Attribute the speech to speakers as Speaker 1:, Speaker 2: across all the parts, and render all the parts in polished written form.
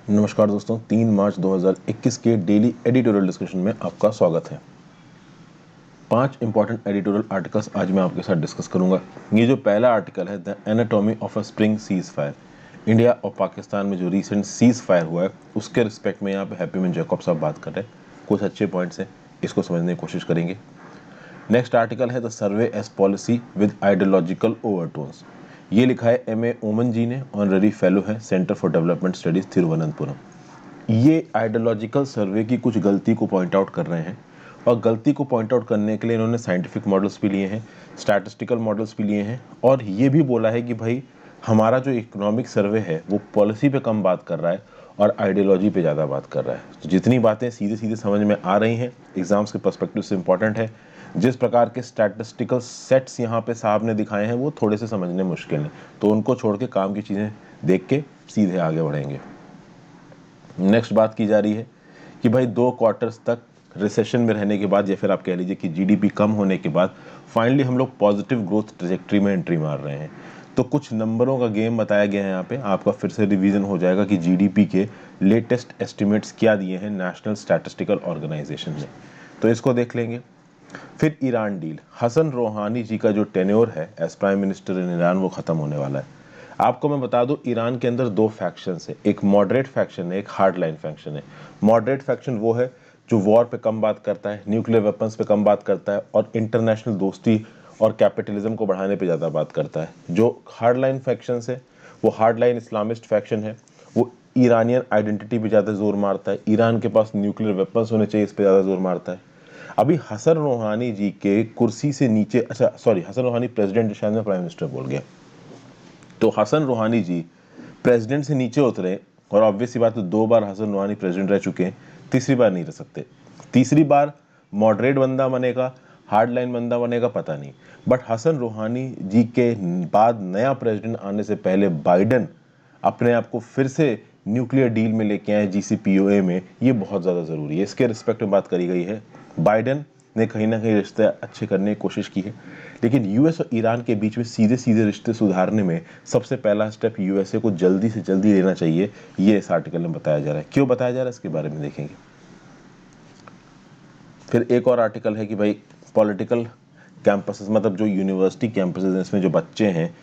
Speaker 1: नमस्कार दोस्तों, 3 मार्च 2021 के डेली एडिटोरियल डिस्कशन में आपका स्वागत है। 5 इंपॉर्टेंट एडिटोरियल आर्टिकल्स आज मैं आपके साथ डिस्कस करूंगा। ये जो पहला आर्टिकल है, the anatomy of a spring cease fire, India और पाकिस्तान में जो रिसेंट सीज फायर हुआ है उसके रिस्पेक्ट में यहाँ पे हैप्पी मैन जैकब साहब बात कर रहे हैं। कुछ अच्छे पॉइंट्स हैं, इसको समझने की कोशिश करेंगे। नेक्स्ट आर्टिकल है the survey as policy with ideological overtones. ये लिखा है एम ए ओमन जी ने, ऑनररी फेलो है Centre for Development Studies Thiruvananthapuram. ये आइडियोलॉजिकल सर्वे की कुछ गलती को पॉइंट आउट कर रहे हैं और गलती को पॉइंट आउट करने के लिए इन्होंने साइंटिफिक मॉडल्स भी लिए हैं, स्टैटिस्टिकल मॉडल्स भी लिए हैं और ये भी बोला है कि भाई हमारा जो इकोनॉमिक सर्वे है वो पॉलिसी पे कम बात कर रहा है और आइडियोलॉजी पे ज़्यादा बात कर रहा है। तो जितनी बातें सीधे सीधे समझ में आ रही हैं, एग्जाम्स के पर्सपेक्टिव से इंपॉर्टेंट है। जिस प्रकार के स्टैटिस्टिकल सेट्स यहाँ पे साहब ने दिखाए हैं वो थोड़े से समझने मुश्किल हैं, तो उनको छोड़ के काम की चीज़ें देख के सीधे आगे बढ़ेंगे। नेक्स्ट बात की जा रही है कि भाई 2 क्वार्टर्स तक रिसेशन में रहने के बाद या फिर आप कह लीजिए कि जीडीपी कम होने के बाद फाइनली हम लोग पॉजिटिव ग्रोथ ट्रैजेक्टरी में एंट्री मार रहे हैं। तो कुछ नंबरों का गेम बताया गया है यहाँ पे, आपका फिर से रिवीजन हो जाएगा कि जीडीपी के लेटेस्ट एस्टिमेट्स क्या दिए हैं नेशनल स्टैटिस्टिकल ऑर्गेनाइजेशन ने, तो इसको देख लेंगे। फिर Iran deal, Hassan Rouhani ji का जो टेन्योर है as prime minister in Iran वो खत्म होने वाला है। आपको मैं बता दूं, ईरान के अंदर 2 फैक्शंस है, एक मॉडरेट फैक्शन है, एक हार्ड लाइन फैक्शन है। मॉडरेट फैक्शन वो है जो वॉर पे कम बात करता है, न्यूक्लियर वेपन्स पे कम बात करता है और इंटरनेशनल दोस्ती और कैपिटलिज्म को बढ़ाने पे ज़्यादा बात करता है। जो हार्ड लाइन फैक्शन है वो हार्ड लाइन इस्लामिस्ट फैक्शन है, वो ईरानियन आइडेंटिटी पे ज़्यादा जोर मारता है, ईरान के पास न्यूक्लियर वेपन्स होने चाहिए इस पर ज़्यादा जोर मारता है। अभी हसन रोहानी जी के कुर्सी से नीचे, अच्छा सॉरी, हसन रोहानी प्रेसिडेंट, शायद मैं प्राइम मिनिस्टर बोल गया। तो हसन रोहानी जी प्रेसिडेंट से नीचे उतरे और ऑब्वियस सी बात है 2 बार हसन रोहानी प्रेसिडेंट रह चुके हैं, तीसरी बार नहीं रह सकते। तीसरी बार मॉडरेट बंदा बनेगा, हार्ड लाइन बंदा बनेगा, पता नहीं। बट हसन रोहानी जी के बाद नया प्रेसिडेंट आने से पहले बाइडन अपने आप को फिर से न्यूक्लियर डील में लेके आए, जीसीपीओए में, ये बहुत ज़्यादा ज़रूरी है। इसके रिस्पेक्ट में बात करी गई है। बाइडन ने कहीं ना कहीं रिश्ते अच्छे करने की कोशिश की है, लेकिन यूएस और ईरान के बीच में सीधे सीधे रिश्ते सुधारने में सबसे पहला स्टेप यूएसए को जल्दी से जल्दी लेना चाहिए, ये इस आर्टिकल में बताया जा रहा है। क्यों बताया जा रहा है इसके बारे में देखेंगे। फिर एक और आर्टिकल है कि भाई पॉलिटिकल कैंपसेस, मतलब जो यूनिवर्सिटी कैंपसेस हैं इसमें जो बच्चे हैं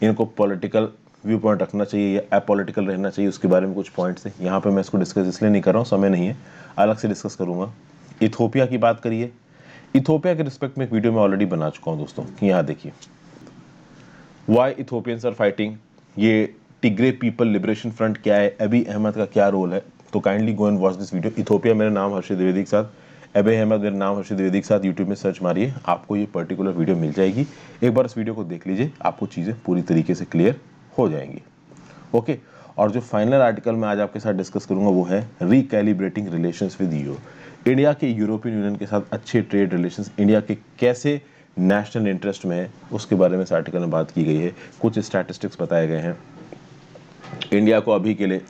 Speaker 1: इनको पॉलिटिकल व्यू पॉइंट रखना चाहिए या अपॉलिटिकल रहना चाहिए, उसके बारे में कुछ पॉइंट्स हैं। यहाँ पे मैं इसको डिस्कस इसलिए नहीं कर रहा हूँ, समय नहीं है, अलग से डिस्कस करूँगा। इथोपिया की बात करिए, इथोपिया के रिस्पेक्ट में एक वीडियो मैं ऑलरेडी बना चुका हूँ दोस्तों, यहाँ देखिए, वाई इथोपियंस आर फाइटिंग, ये टिग्रे पीपल लिबरेशन फ्रंट क्या है, अबी अहमद का क्या रोल है। तो kindly go and watch this video. Ethiopia मेरा नाम हर्षित द्विवेदी के साथ, अबे अहमद मेरा नाम हर्षित द्विवेदी के साथ, यूट्यूब में सर्च मारिए, आपको ये पर्टिकुलर वीडियो मिल जाएगी। एक बार इस वीडियो को देख लीजिए, आपको चीज़ें पूरी तरीके से क्लियर हो जाएंगी। ओके, और जो फाइनल आर्टिकल मैं आज आपके साथ डिस्कस करूंगा वो है रिकैलिब्रेटिंग रिलेशंस विद ईयू। इंडिया के यूरोपियन यूनियन के साथ अच्छे ट्रेड रिलेशंस इंडिया के कैसे नेशनल इंटरेस्ट में है, उसके बारे में इस आर्टिकल में बात की गई है। कुछ स्टैटिस्टिक्स बताए गए हैं, इंडिया को अभी के लिए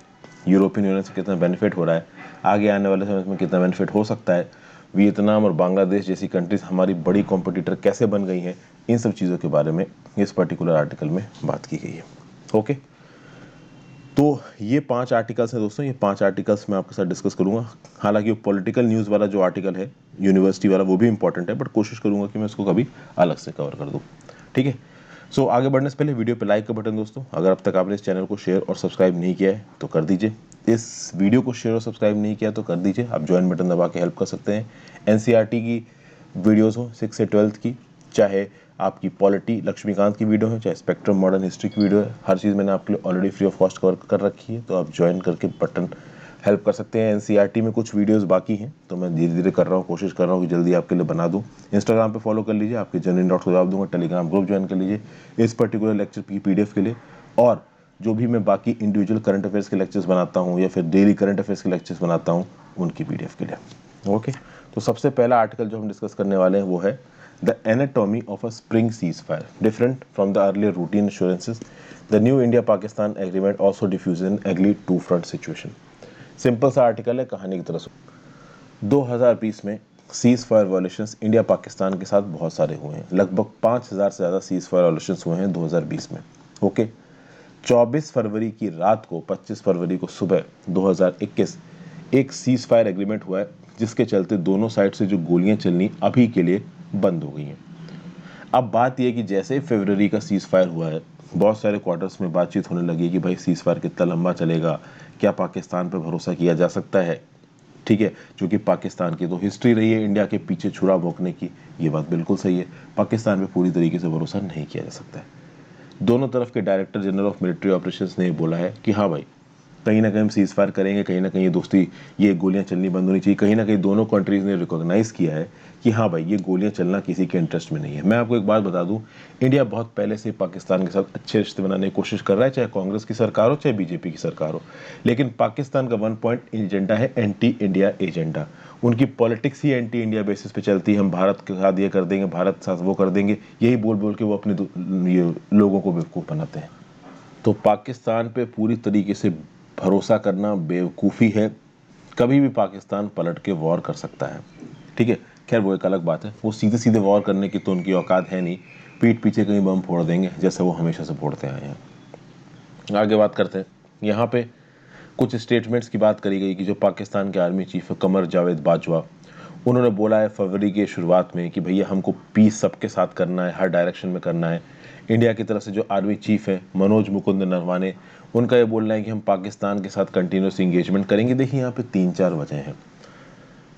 Speaker 1: यूरोपियन यूनियन से कितना बेनिफिट हो रहा है, आगे आने वाले समय में कितना बेनिफिट हो सकता है, वियतनाम और बांग्लादेश जैसी कंट्रीज हमारी बड़ी कॉम्पिटिटर कैसे बन गई हैं, इन सब चीज़ों के बारे में इस पर्टिकुलर आर्टिकल में बात की गई है। ओके, तो ये 5 आर्टिकल्स हैं दोस्तों, ये 5 आर्टिकल्स मैं आपके साथ डिस्कस करूंगा। हालांकि वो पॉलिटिकल न्यूज़ वाला जो आर्टिकल है यूनिवर्सिटी वाला वो भी इंपॉर्टेंट है, बट कोशिश करूंगा कि मैं उसको कभी अलग से कवर कर दूं। ठीक है, सो आगे बढ़ने से पहले वीडियो पे लाइक का बटन दोस्तों, अगर अब तक आपने इस चैनल को शेयर और सब्सक्राइब नहीं किया है तो कर दीजिए। इस वीडियो को शेयर और सब्सक्राइब नहीं किया तो कर दीजिए, आप ज्वाइन बटन दबा के हेल्प कर सकते हैं। एनसीईआरटी की वीडियोज़ हो 6 से 12th की, चाहे आपकी पॉलिटी लक्ष्मीकांत की वीडियो है, चाहे स्पेक्ट्रम मॉडर्न हिस्ट्री की वीडियो है, हर चीज़ मैंने आपके लिए already free of cost cover कर रखी है, तो आप ज्वाइन करके बटन हेल्प कर सकते हैं। एनसीईआरटी में कुछ वीडियोस बाकी हैं तो मैं धीरे धीरे कर रहा हूँ, कोशिश कर रहा हूँ कि जल्दी आपके लिए बना दूँ। इंस्टाग्राम पे फॉलो कर लीजिए, आपके जनरल डाउट्स को जवाब दूंगा। टेलीग्राम ग्रुप ज्वाइन कर लीजिए इस पर्टिकुलर लेक्चर की पीडीएफ के लिए, और जो भी मैं बाकी इंडिविजुअल करंट अफेयर्स के लेक्चर्स बनाता हूँ या फिर डेली करंट अफेयर्स के लेक्चर्स बनाता हूँ उनकी पीडीएफ के लिए। ओके, तो सबसे पहला आर्टिकल जो हम डिस्कस करने वाले हैं वो है The anatomy of a spring ceasefire. Different from the earlier routine assurances, the new India-Pakistan agreement also diffuses an ugly two-front situation. Simple सा आर्टिकल है, कहानी की तरह सुनो। 2020 में cease fire violations India Pakistan के साथ बहुत सारे हुए हैं, लगभग 5000 से ज़्यादा सीज फायर वायलेशंस हुए हैं 2020 में। ओके, 24 फरवरी की रात को 25 फरवरी को सुबह 2021 एक सीज फायर एग्रीमेंट हुआ है, जिसके चलते दोनों साइड से जो गोलियां चलनी अभी के लिए बंद हो गई हैं। अब बात यह कि जैसे फरवरी का सीज फायर हुआ है, बहुत सारे क्वार्टर्स में बातचीत होने लगी कि भाई सीज फायर कितना लंबा चलेगा, क्या पाकिस्तान पर भरोसा किया जा सकता है। ठीक है, क्योंकि पाकिस्तान की तो हिस्ट्री रही है इंडिया के पीछे छुरा भोंकने की, ये बात बिल्कुल सही है। पाकिस्तान पे पूरी तरीके से भरोसा नहीं किया जा सकता है। दोनों तरफ के director general of military operations ने बोला है कि हाँ भाई, कहीं ना कहीं हम सीज फायर करेंगे, कहीं ना कहीं ये दोस्ती, ये गोलियां चलनी बंद होनी चाहिए। कहीं ना कहीं दोनों कंट्रीज ने रिकॉग्नाइज किया है कि हाँ भाई, ये गोलियां चलना किसी के इंटरेस्ट में नहीं है। मैं आपको एक बात बता दूं, इंडिया बहुत पहले से पाकिस्तान के साथ अच्छे रिश्ते बनाने की कोशिश कर रहा है, चाहे कांग्रेस की सरकार हो चाहे बीजेपी की सरकार हो। लेकिन पाकिस्तान का 1 पॉइंट एजेंडा है एंटी इंडिया एजेंडा। उनकी पॉलिटिक्स ही एंटी इंडिया बेसिस पे चलती है। हम भारत के साथ ये कर देंगे, भारत के साथ वो कर देंगे, यही बोल बोल के वो अपने ये लोगों को बेवकूफ़ बनाते हैं। तो पाकिस्तान पे पूरी तरीके से भरोसा करना बेवकूफ़ी है। कभी भी पाकिस्तान पलट के वॉर कर सकता है। ठीक है, खैर वो एक अलग बात है। वो सीधे सीधे वॉर करने की तो उनकी औकात है नहीं, पीठ पीछे कहीं बम फोड़ देंगे जैसे वो हमेशा से फोड़ते आए हैं। आगे बात करते हैं। यहाँ पे कुछ स्टेटमेंट्स की बात करी गई कि जो पाकिस्तान के आर्मी चीफ है कमर जावेद बाजवा, उन्होंने बोला है फरवरी की शुरुआत में कि भैया हमको पीस सबके साथ करना है, हर डायरेक्शन में करना है। इंडिया की तरफ से जो आर्मी चीफ है मनोज मुकुंद नरवाने, उनका ये बोलना है कि हम पाकिस्तान के साथ कंटिन्यूस इंगेजमेंट करेंगे। देखिए यहाँ पे 3-4 वजह हैं।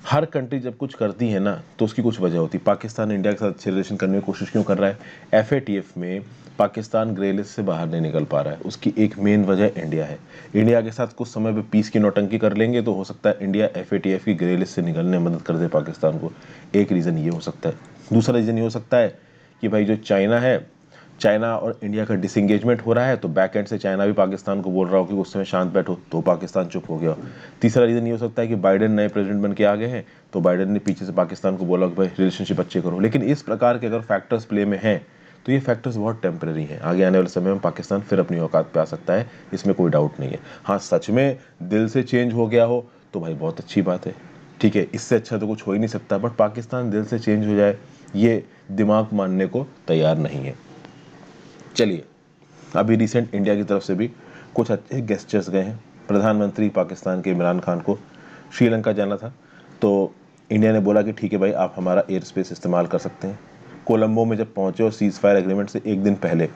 Speaker 1: हर कंट्री जब कुछ करती है ना तो उसकी कुछ वजह होती है। पाकिस्तान इंडिया के साथ अच्छे रिलेशन करने की कोशिश क्यों कर रहा है? FATF में पाकिस्तान ग्रे लिस्ट से बाहर नहीं निकल पा रहा है, उसकी एक मेन वजह इंडिया है। इंडिया के साथ कुछ समय पे पीस की नौटंकी कर लेंगे तो हो सकता है इंडिया FATF की ग्रे लिस्ट से निकलने में मदद कर दे पाकिस्तान को। एक रीज़न ये हो सकता है। दूसरा रीज़न ये हो सकता है कि भाई जो चाइना है, चाइना और इंडिया का डिसंगेजमेंट हो रहा है तो बैक एंड से चाइना भी पाकिस्तान को बोल रहा हो कि उस समय शांत बैठो, तो पाकिस्तान चुप हो गया। तीसरा रीज़न ये हो सकता है कि बाइडेन नए प्रेसिडेंट बन के आ गए हैं तो बाइडेन ने पीछे से पाकिस्तान को बोला कि भाई रिलेशनशिप अच्छे करो। लेकिन इस प्रकार के अगर फैक्टर्स प्ले में हैं तो ये फैक्टर्स बहुत टेम्परेरी हैं। आगे आने वाले समय में पाकिस्तान फिर अपनी औकात पे आ सकता है, इसमें कोई डाउट नहीं है। हाँ, सच में दिल से चेंज हो गया हो तो भाई बहुत अच्छी बात है। ठीक है, इससे अच्छा तो कुछ हो ही नहीं सकता। बट पाकिस्तान दिल से चेंज हो जाए, ये दिमाग मानने को तैयार नहीं है। चलिए, अभी रिसेंट इंडिया की तरफ से भी कुछ अच्छे गेस्टर्स गए हैं। प्रधानमंत्री पाकिस्तान के इमरान खान को श्रीलंका जाना था, तो इंडिया ने बोला कि ठीक है भाई, आप हमारा एयर स्पेस इस्तेमाल कर सकते हैं। कोलंबो में जब पहुंचे और सीज फायर एग्रीमेंट से एक दिन पहले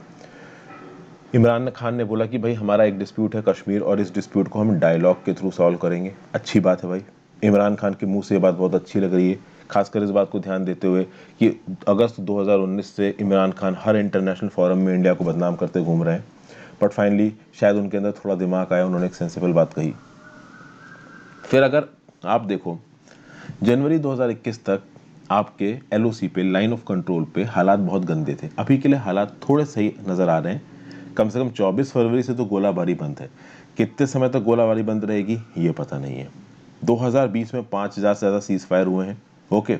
Speaker 1: इमरान खान ने बोला कि भाई हमारा एक डिस्प्यूट है कश्मीर, और इस डिस्प्यूट को हम डायलॉग के थ्रू सॉल्व करेंगे। अच्छी बात है भाई, इमरान खान के मुंह से ये बात बहुत अच्छी लग रही है, खासकर इस बात को ध्यान देते हुए कि अगस्त 2019 से इमरान खान हर इंटरनेशनल फोरम में इंडिया को बदनाम करते घूम रहे हैं। बट फाइनली शायद उनके अंदर थोड़ा दिमाग आया, उन्होंने एक सेंसिबल बात कही। फिर अगर आप देखो, जनवरी 2021 तक आपके LOC पे, लाइन ऑफ कंट्रोल पे हालात बहुत गंदे थे। अभी के लिए हालात थोड़े सही नज़र आ रहे हैं। कम से कम 24 फरवरी से तो गोलाबारी बंद है। कितने समय तक गोलाबारी बंद रहेगी ये पता नहीं है। 2020 में 5000 से ज़्यादा सीज फायर हुए हैं। ओके,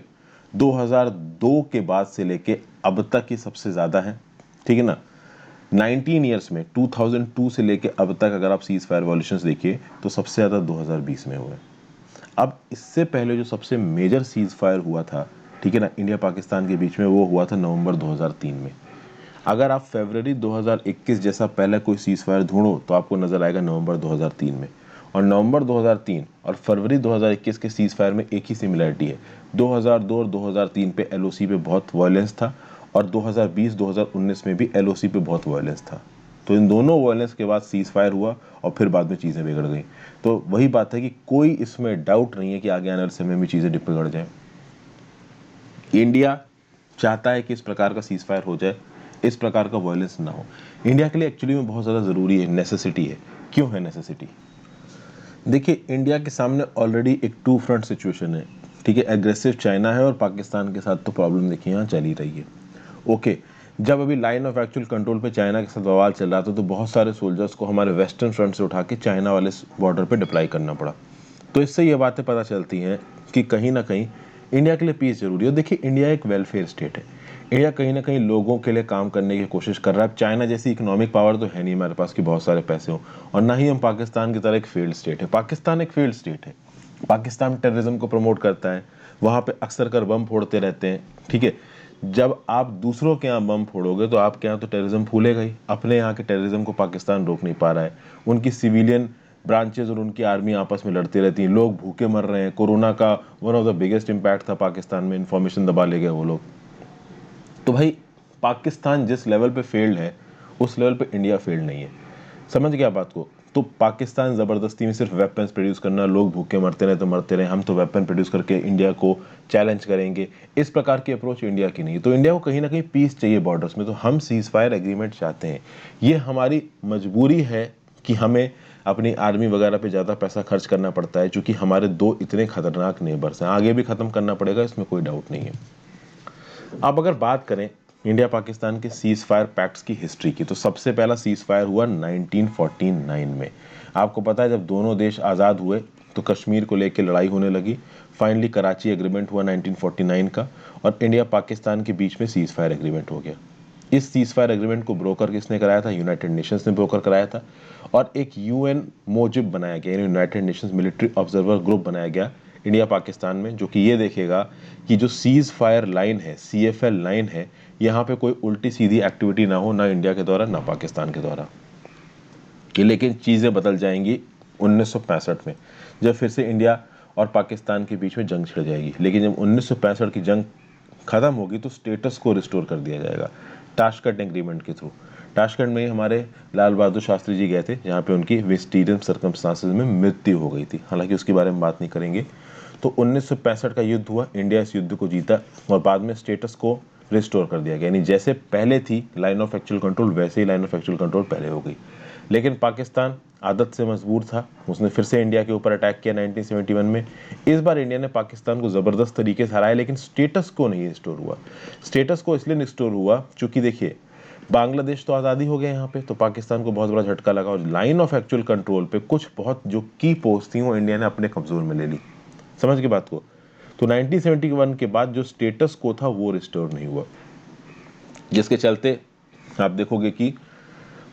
Speaker 1: 2002 के बाद से लेके अब तक ही सबसे ज़्यादा है। ठीक है ना। 19 ईयर्स में 2002 से लेके अब तक अगर आप सीज फायर वॉल्यूशंस देखिए तो सबसे ज़्यादा 2020 में हुए। अब इससे पहले जो सबसे मेजर सीज फायर हुआ था, ठीक है ना, इंडिया पाकिस्तान के बीच में, वो हुआ था नवंबर 2003 में। अगर आप फरवरी 2021 जैसा पहले कोई सीज फायर ढूंढो तो आपको नजर आएगा नवंबर 2003 में। और नवंबर 2003 और फरवरी 2021 के सीज फायर में एक ही सिमिलरिटी है। 2002 और 2003 पे LOC पे बहुत वायलेंस था, और 2020-2019 में भी LOC पे बहुत वायलेंस था। तो इन दोनों वायलेंस के बाद सीज फायर हुआ और फिर बाद में चीज़ें बिगड़ गई। तो वही बात है कि कोई इसमें डाउट नहीं है कि आगे आने वाले समय में चीज़ें बिगड़ जाए। इंडिया चाहता है कि इस प्रकार का सीज फायर हो जाए, इस प्रकार का वायलेंस ना हो। इंडिया के लिए एक्चुअली में बहुत ज़्यादा ज़रूरी है, नेसेसिटी है। क्यों है नेसेसिटी? देखिए, इंडिया के सामने ऑलरेडी एक 2 फ्रंट सिचुएशन है। ठीक है, एग्रेसिव चाइना है और पाकिस्तान के साथ तो प्रॉब्लम देखिए यहाँ चल ही रही है। ओके, जब अभी लाइन ऑफ एक्चुअल कंट्रोल पे चाइना के साथ बवाल चल रहा था तो बहुत सारे सोल्जर्स को हमारे वेस्टर्न फ्रंट से उठा के चाइना वाले बॉर्डर पे डिप्लॉय करना पड़ा। तो इससे ये बातें पता चलती हैं कि कहीं ना कहीं इंडिया के लिए पीस जरूरी है। देखिए, इंडिया एक वेलफेयर स्टेट है। इंडिया कहीं ना कहीं लोगों के लिए काम करने की कोशिश कर रहा है। चाइना जैसी इकोनॉमिक पावर तो है नहीं हमारे पास कि बहुत सारे पैसे हो, और ना ही हम पाकिस्तान की तरह एक फेल्ड स्टेट है। पाकिस्तान एक फेल्ड स्टेट है। पाकिस्तान टेररिज्म को प्रमोट करता है, वहाँ पे अक्सर कर बम फोड़ते रहते हैं। ठीक है, जब आप दूसरों के यहाँ बम फोड़ोगे तो आपके यहाँ तो टेररिज्म फूलेगा ही। अपने यहाँ के टेररिज्म को पाकिस्तान रोक नहीं पा रहा है। उनकी सिविलियन ब्रांचेज और उनकी आर्मी आपस में लड़ती रहती हैं, लोग भूखे मर रहे हैं। कोरोना का one of the biggest impact था पाकिस्तान में, इंफॉर्मेशन दबा ले गए वो लोग। तो भाई पाकिस्तान जिस लेवल पे फेल्ड है उस लेवल पे इंडिया फेल्ड नहीं है। समझ गया बात को? तो पाकिस्तान ज़बरदस्ती में सिर्फ वेपन्स प्रोड्यूस करना, लोग भूखे मरते रहे तो मरते रहे, हम तो वेपन प्रोड्यूस करके इंडिया को चैलेंज करेंगे, इस प्रकार की अप्रोच इंडिया की नहीं है। तो इंडिया को कहीं ना कहीं पीस चाहिए बॉर्डर्स में, तो हम सीज फायर एग्रीमेंट चाहते हैं। ये हमारी मजबूरी है कि हमें अपनी आर्मी वगैरह पे ज़्यादा पैसा खर्च करना पड़ता है, क्योंकि हमारे दो इतने खतरनाक नेबर्स हैं। आगे भी ख़त्म करना पड़ेगा, इसमें कोई डाउट नहीं है। अब अगर बात करें इंडिया पाकिस्तान के सीज फायर पैक्ट्स की हिस्ट्री की, तो सबसे पहला सीज फायर हुआ 1949 में। आपको पता है जब दोनों देश आज़ाद हुए तो कश्मीर को लेकर लड़ाई होने लगी। फाइनली कराची एग्रीमेंट हुआ 1949 का, और इंडिया पाकिस्तान के बीच में सीज फायर एग्रीमेंट हो गया। इस सीज फायर एग्रीमेंट को ब्रोकर किसने कराया था? यूनाइटेड नेशंस ने ब्रोकर कराया था। और एक यूएन मोजिब बनाया गया, यानी United Nations military observer group बनाया गया इंडिया पाकिस्तान में, जो कि ये देखेगा कि जो सीज फायर लाइन है, CFL लाइन है, यहाँ पे कोई उल्टी सीधी एक्टिविटी ना हो, ना इंडिया के द्वारा ना पाकिस्तान के द्वारा। कि लेकिन चीज़ें बदल जाएंगी 1965 में, जब फिर से इंडिया और पाकिस्तान के बीच में जंग छिड़ जाएगी। लेकिन जब 1965 की जंग खत्म होगी तो स्टेटस को रिस्टोर कर दिया जाएगा टाशकंड एग्रीमेंट के थ्रू। टाशकंड में हमारे लाल बहादुर शास्त्री जी गए थे, जहाँ पे उनकी मिस्टीरियस सर्कमस्टांसेस में मृत्यु हो गई थी। हालांकि उसके बारे में बात नहीं करेंगे। तो 1965 का युद्ध हुआ, इंडिया इस युद्ध को जीता और बाद में स्टेटस को रिस्टोर कर दिया गया, यानी जैसे पहले थी लाइन ऑफ एक्चुअल कंट्रोल, वैसे ही लाइन ऑफ एक्चुअल कंट्रोल पहले हो गई। लेकिन पाकिस्तान आदत से मजबूर था, उसने फिर से इंडिया के ऊपर अटैक किया 1971 में। इस बार इंडिया ने पाकिस्तान को ज़बरदस्त तरीके से हराया, लेकिन स्टेटस को नहीं रिस्टोर हुआ। स्टेटस को इसलिए रिस्टोर हुआ क्योंकि देखिए बांग्लादेश तो आज़ादी हो गया यहाँ पे, तो पाकिस्तान को बहुत बड़ा झटका लगा, और लाइन ऑफ एक्चुअल कंट्रोल पे कुछ बहुत जो की पोस्ट थी वो इंडिया ने अपने कब्जोर में ले ली। समझ के बात को? तो 1971 के बाद जो स्टेटस को था वो रिस्टोर नहीं हुआ, जिसके चलते आप देखोगे कि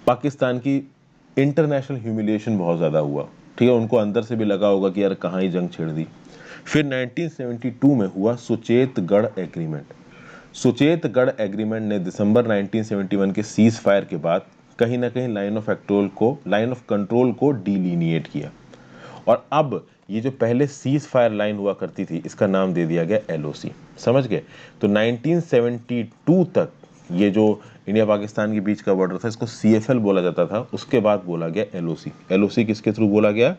Speaker 1: पाकिस्तान की इंटरनेशनल ह्यूमिलिएशन बहुत ज़्यादा हुआ। ठीक है, उनको अंदर से भी लगा होगा कि यार कहाँ ही जंग छेड़ दी। फिर 1972 में हुआ सुचेतगढ़ एग्रीमेंट। सुचेतगढ़ एग्रीमेंट ने दिसंबर 1971 के सीज फायर के बाद कहीं ना कहीं लाइन ऑफ कंट्रोल को डिलीनिएट किया। और अब ये जो पहले सीज फायर लाइन हुआ करती थी, इसका नाम दे दिया गया LOC। समझ गए? तो 1972 तक ये जो इंडिया पाकिस्तान के बीच का बॉर्डर था, इसको CFL बोला जाता था। उसके बाद बोला गया LOC। LOC किसके थ्रू बोला गया?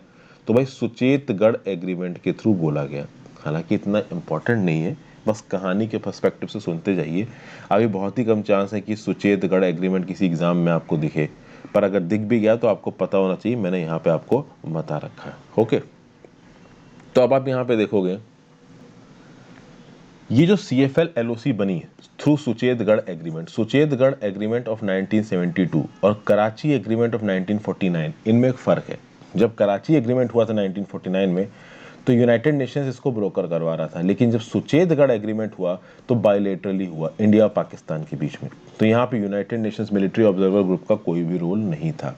Speaker 1: तो भाई सुचेतगढ़ एग्रीमेंट के थ्रू बोला गया। हालांकि इतना इंपॉर्टेंट नहीं है, बस कहानी के पर्सपेक्टिव से सुनते जाइए। अभी बहुत ही कम चांस है कि सुचेतगढ़ एग्रीमेंट किसी एग्जाम में आपको दिखे, पर अगर दिख भी गया तो आपको पता होना चाहिए, मैंने यहाँ पे आपको बता रखा है। ओके, तो अब आप यहाँ पे देखोगे ये जो CFL LOC बनी है थ्रू सुचेतगढ़ एग्रीमेंट ऑफ 1972 और कराची एग्रीमेंट ऑफ 1949, इनमें एक फ़र्क है। जब कराची एग्रीमेंट हुआ था 1949 में, तो यूनाइटेड नेशंस इसको ब्रोकर करवा रहा था, लेकिन जब सुचेतगढ़ एग्रीमेंट हुआ तो बायलैटरली हुआ इंडिया और पाकिस्तान के बीच में। तो यहाँ पे United Nations military observer group का कोई भी रोल नहीं था।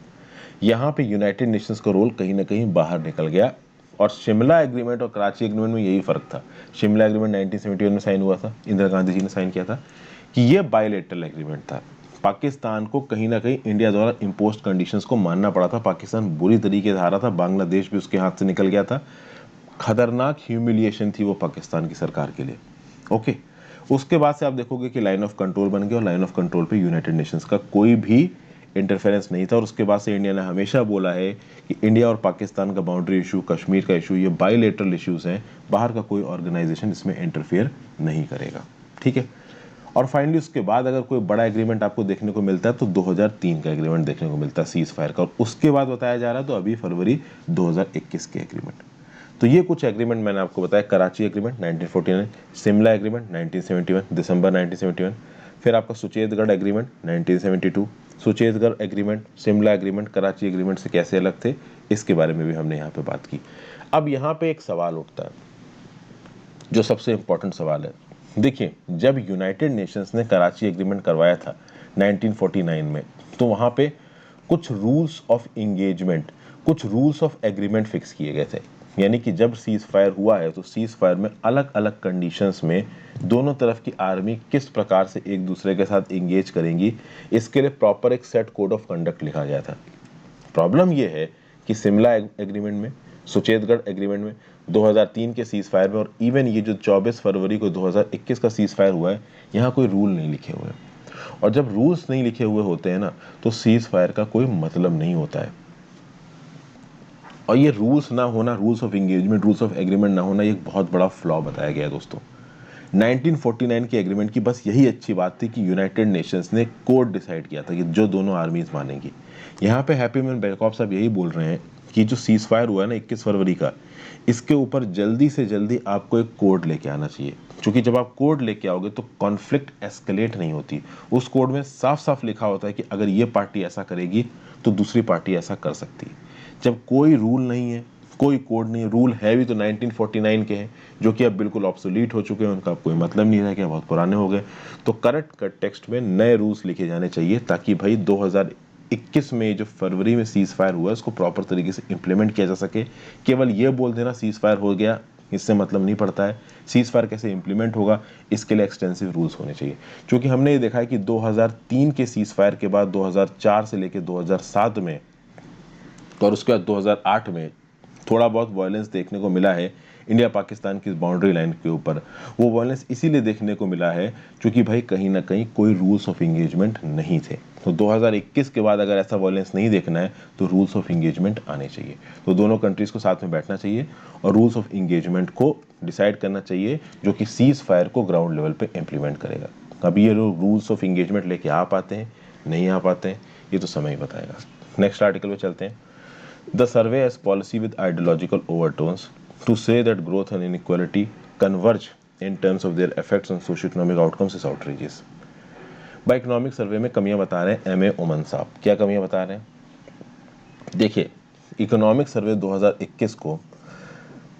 Speaker 1: यहाँ पे यूनाइटेड नेशंस का रोल कहीं ना कहीं बाहर निकल गया। और शिमला एग्रीमेंट और कराची एग्रीमेंट में यही फर्क था। शिमला एग्रीमेंट 1971 में साइन हुआ था, इंदिरा गांधी जी ने साइन किया था, कि ये बायलैटरल एग्रीमेंट था। पाकिस्तान को कहीं ना कहीं इंडिया द्वारा इम्पोज्ड कंडीशंस को मानना पड़ा था। पाकिस्तान बुरी तरीके से हारा था, बांग्लादेश भी उसके हाथ से निकल गया था। खतरनाक ह्यूमिलिएशन थी वो पाकिस्तान की सरकार के लिए। ओके, उसके बाद से आप देखोगे कि लाइन ऑफ कंट्रोल बन गया, और लाइन ऑफ कंट्रोल पे यूनाइटेड नेशंस का कोई भी इंटरफेरेंस नहीं था। और उसके बाद से इंडिया ने हमेशा बोला है कि इंडिया और पाकिस्तान का बाउंड्री इशू, कश्मीर का इशू, ये बायलैटरल इश्यूज हैं, बाहर का कोई ऑर्गेनाइजेशन इसमें इंटरफेयर नहीं करेगा। ठीक है, और फाइनली उसके बाद अगर कोई बड़ा एग्रीमेंट आपको देखने को मिलता है तो 2003 का एग्रीमेंट देखने को मिलता है सीज फायर का, और उसके बाद बताया जा रहा है तो अभी फरवरी 2021 के एग्रीमेंट। तो ये कुछ एग्रीमेंट मैंने आपको बताया। कराची एग्रीमेंट 1949, शिमला एग्रीमेंट 1971 दिसंबर 1971, फिर आपका Suchetgarh agreement 1972। Suchetgarh agreement, Shimla agreement, Karachi agreement से कैसे अलग थे, इसके बारे में भी हमने यहाँ पे बात की। अब यहाँ पे एक सवाल उठता है, जो सबसे इंपॉर्टेंट सवाल है। देखिए, जब यूनाइटेड नेशंस ने कराची एग्रीमेंट करवाया था 1949 में, तो वहाँ पे कुछ रूल्स ऑफ एंगेजमेंट, कुछ रूल्स ऑफ एग्रीमेंट फिक्स किए गए थे। यानी कि जब सीज फायर हुआ है तो सीज फायर में अलग अलग कंडीशंस में दोनों तरफ की आर्मी किस प्रकार से एक दूसरे के साथ एंगेज करेंगी, इसके लिए प्रॉपर एक सेट कोड ऑफ कंडक्ट लिखा गया था। प्रॉब्लम यह है कि शिमला एग्रीमेंट में, सुचेतगढ़ एग्रीमेंट में, 2003 के सीज फायर में और इवन ये जो 24 फरवरी को 2021 का सीज फायर हुआ है, यहाँ कोई रूल नहीं लिखे हुए हैं। और जब रूल्स नहीं लिखे हुए होते हैं ना, तो सीज फायर का कोई मतलब नहीं होता है। और ये रूल्स ना होना, rules of engagement, rules of agreement ना होना, ये एक बहुत बड़ा फ्लॉ बताया गया है दोस्तों। 1949 के एग्रीमेंट की बस यही अच्छी बात थी कि यूनाइटेड नेशंस ने कोड डिसाइड किया था कि जो दोनों आर्मीज मानेंगी। यहाँ पे हैप्पी मैन बैकॉप साहब यही बोल रहे हैं कि जो सीज फायर हुआ है ना 21 फरवरी का, इसके ऊपर जल्दी से जल्दी आपको एक कोड लेके आना चाहिए, क्योंकि जब आप कोड लेके आओगे तो कॉन्फ्लिक्ट एस्केलेट नहीं होती। उस कोड में साफ साफ लिखा होता है कि अगर ये पार्टी ऐसा करेगी तो दूसरी पार्टी ऐसा कर सकती है। जब कोई रूल नहीं है, कोई कोड नहीं है, रूल है भी तो 1949 के हैं जो कि अब बिल्कुल ऑब्सोलीट हो चुके हैं, उनका कोई मतलब नहीं रह गया, बहुत पुराने हो गए। तो करंट टेक्स्ट में नए रूल्स लिखे जाने चाहिए ताकि भाई 2021 में जो फरवरी में सीज फायर हुआ उसको प्रॉपर तरीके से इंप्लीमेंट किया जा सके। केवल ये बोल देना सीज फायर हो गया, इससे मतलब नहीं पड़ता है। सीज फायर कैसे इंप्लीमेंट होगा, इसके लिए एक्सटेंसिव रूल्स होने चाहिए। क्योंकि हमने ये देखा है कि 2003 के सीज फायर के बाद 2004 से लेकर 2007 में और उसके बाद 2008 में थोड़ा बहुत वायलेंस देखने को मिला है इंडिया पाकिस्तान की बाउंड्री लाइन के ऊपर। वो वायलेंस इसीलिए देखने को मिला है क्योंकि भाई कहीं ना कहीं कोई रूल्स ऑफ इंगेजमेंट नहीं थे। तो 2021 के बाद अगर ऐसा वायलेंस नहीं देखना है तो रूल्स ऑफ इंगेजमेंट आने चाहिए। तो दोनों कंट्रीज को साथ में बैठना चाहिए और रूल्स ऑफ इंगेजमेंट को डिसाइड करना चाहिए जो कि सीज फायर को ग्राउंड लेवल पे इंप्लीमेंट करेगा। अब ये लोग रूल्स ऑफ इंगेजमेंट लेके आ पाते हैं, नहीं आ पाते हैं, ये तो समय ही बताएगा। नेक्स्ट आर्टिकल पे चलते हैं। The survey has policy with ideological overtones to say that growth and inequality converge in terms of their effects on socio-economic outcomes is outrageous। भाई इकोनॉमिक सर्वे में कमियां बता रहे हैं एमए ओमन साहब। क्या कमियां बता रहे हैं? देखिए, इकोनॉमिक सर्वे 2021 को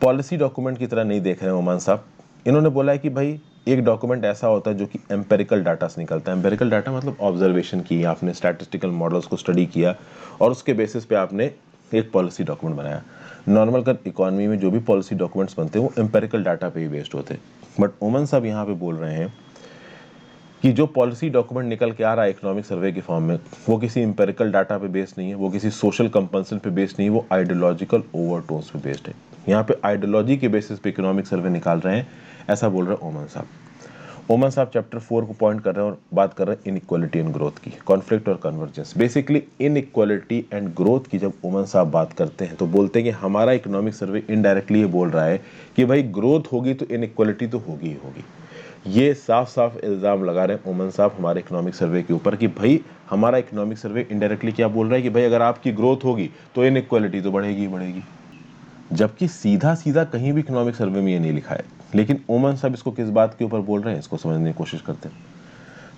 Speaker 1: पॉलिसी डॉक्यूमेंट की तरह नहीं देख रहे हैं ओमन साहब। इन्होंने बोला है कि भाई एक डॉक्यूमेंट ऐसा होता है जो कि एम्पेरिकल डाटा से निकलता है। एम्पेरिकल डाटा मतलब ऑब्जर्वेशन की, आपने स्टैटिस्टिकल मॉडल्स को स्टडी किया और उसके बेसिस पे आपने एक पॉलिसी डॉक्यूमेंट बनाया। नॉर्मल कर इकोनॉमी में जो भी पॉलिसी डॉक्यूमेंट्स बनते हैं वो एम्पेरिकल डाटा पे ही बेस्ड होते हैं। बट ओमन साहब यहाँ पे बोल रहे हैं कि जो पॉलिसी डॉक्यूमेंट निकल के आ रहा है इकोनॉमिक सर्वे के फॉर्म में, वो किसी एम्पेरिकल डाटा पे बेस्ड नहीं है, वो किसी सोशल कंपल्सन पे बेस्ड नहीं है, वो आइडियोलॉजिकल ओवरटोन्स पे बेस्ड है। यहाँ पे आइडियोलॉजी के बेसिस पे इकोनॉमिक सर्वे निकाल रहे हैं, ऐसा बोल रहे हैं ओमन साहब। ओमन साहब चैप्टर 4 को पॉइंट कर रहे हैं और बात कर रहे हैं इनइक्वालिटी एंड ग्रोथ की, कॉन्फ्लिक्ट और convergence. Basically inequality and growth की जब ओमन साहब बात करते हैं तो बोलते हैं कि हमारा इकोनॉमिक सर्वे इनडायरेक्टली ये बोल रहा है कि भाई ग्रोथ होगी तो इनइक्वालिटी तो होगी ही होगी। ये साफ साफ इल्ज़ाम लगा रहे हैं ओमन साहब हमारे इकोनॉमिक सर्वे के ऊपर कि भाई हमारा इकोनॉमिक सर्वे इनडायरेक्टली क्या बोल रहा है कि भाई अगर आपकी ग्रोथ होगी तो इनइक्वालिटी तो बढ़ेगी ही बढ़ेगी। जबकि सीधा सीधा कहीं भी इकोनॉमिक सर्वे में ये नहीं लिखा है, लेकिन ओमन साहब इसको किस बात के ऊपर बोल रहे हैं इसको समझने की कोशिश करते हैं।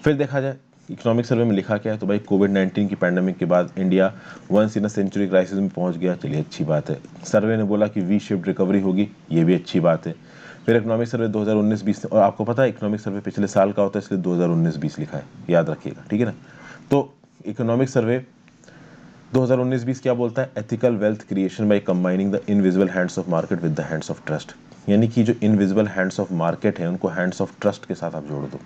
Speaker 1: फिर देखा जाए इकोनॉमिक सर्वे में लिखा क्या है, तो भाई कोविड-19 की पैंडेमिक के बाद India once in a century crisis में पहुंच गया, चलिए अच्छी बात है। सर्वे ने बोला कि वी शेप्ड रिकवरी होगी, ये भी अच्छी बात है। फिर इकोनॉमिक सर्वे 2019-20, और आपको पता है इकोनॉमिक सर्वे पिछले साल का होता है, इसलिए 2019-20 लिखा है, याद रखिएगा, ठीक है ना। तो इकोनॉमिक सर्वे 2019-20 क्या बोलता है? Ethical wealth creation by combining the invisible hands of market with the hands of trust. यानी कि जो इनविजिबल हैंड्स ऑफ मार्केट है उनको हैंड्स ऑफ ट्रस्ट के साथ आप जोड़ दो।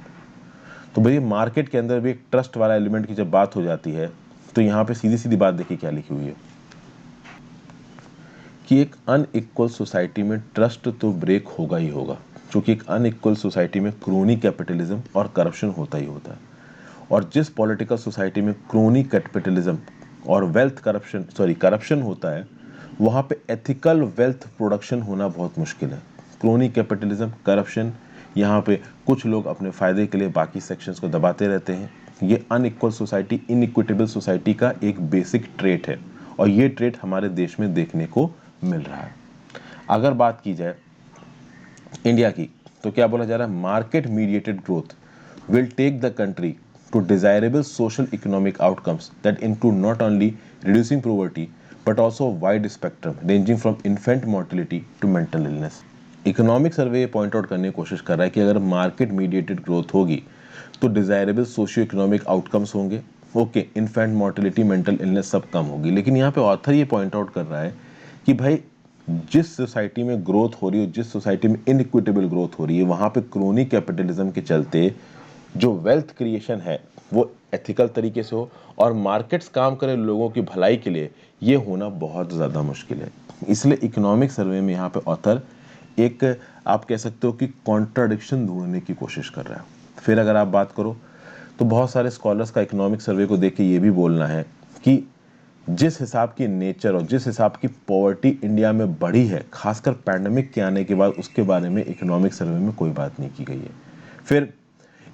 Speaker 1: तो भाई मार्केट के अंदर भी एक ट्रस्ट वाला एलिमेंट की जब बात हो जाती है तो यहाँ पे सीधी सीधी बात देखिए क्या लिखी हुई है कि एक अनइक्वल सोसाइटी में ट्रस्ट तो ब्रेक होगा ही होगा, क्योंकि एक अनइक्वल सोसाइटी में क्रोनी कैपिटलिज्म और करप्शन होता ही होता है। और जिस पॉलिटिकल सोसाइटी में क्रोनी कैपिटलिज्म और वेल्थ करप्शन होता है, वहाँ पे एथिकल वेल्थ प्रोडक्शन होना बहुत मुश्किल है। क्रोनी कैपिटलिज्म, करप्शन, यहाँ पे कुछ लोग अपने फ़ायदे के लिए बाकी सेक्शंस को दबाते रहते हैं। ये अनइक्वल सोसाइटी, इनइक्विटेबल सोसाइटी का एक बेसिक ट्रेट है और ये ट्रेट हमारे देश में देखने को मिल रहा है। अगर बात की जाए इंडिया की तो क्या बोला जा रहा है? Market mediated growth will take the country to desirable social economic outcomes that include not only reducing poverty but also a wide spectrum ranging from infant mortality to mental illness। Economic survey ये point out करने की कोशिश कर रहा है कि अगर market mediated growth होगी तो डिजायरेबल सोशियो इकोनॉमिक आउटकम्स होंगे, okay, infant mortality, mental illness सब कम होगी। लेकिन यहाँ पे ऑथर ये पॉइंट आउट कर रहा है कि भाई जिस सोसाइटी में ग्रोथ हो रही है, जिस सोसाइटी में इनइक्विटेबल ग्रोथ हो रही है, वहाँ पे क्रोनी कैपिटलिज्म के चलते जो वेल्थ क्रिएशन है वो एथिकल तरीके से हो और मार्केट्स काम करें लोगों की भलाई के लिए, ये होना बहुत ज़्यादा मुश्किल है। इसलिए इकोनॉमिक सर्वे में यहाँ पे ऑथर एक आप कह सकते हो कि कॉन्ट्राडिक्शन ढूंढने की कोशिश कर रहा है। फिर अगर आप बात करो तो बहुत सारे स्कॉलर्स का इकोनॉमिक सर्वे को देख के ये भी बोलना है कि जिस हिसाब की नेचर और जिस हिसाब की पॉवर्टी इंडिया में बढ़ी है, खासकर पैंडेमिक के आने के बाद, उसके बारे में इकोनॉमिक सर्वे में कोई बात नहीं की गई है। फिर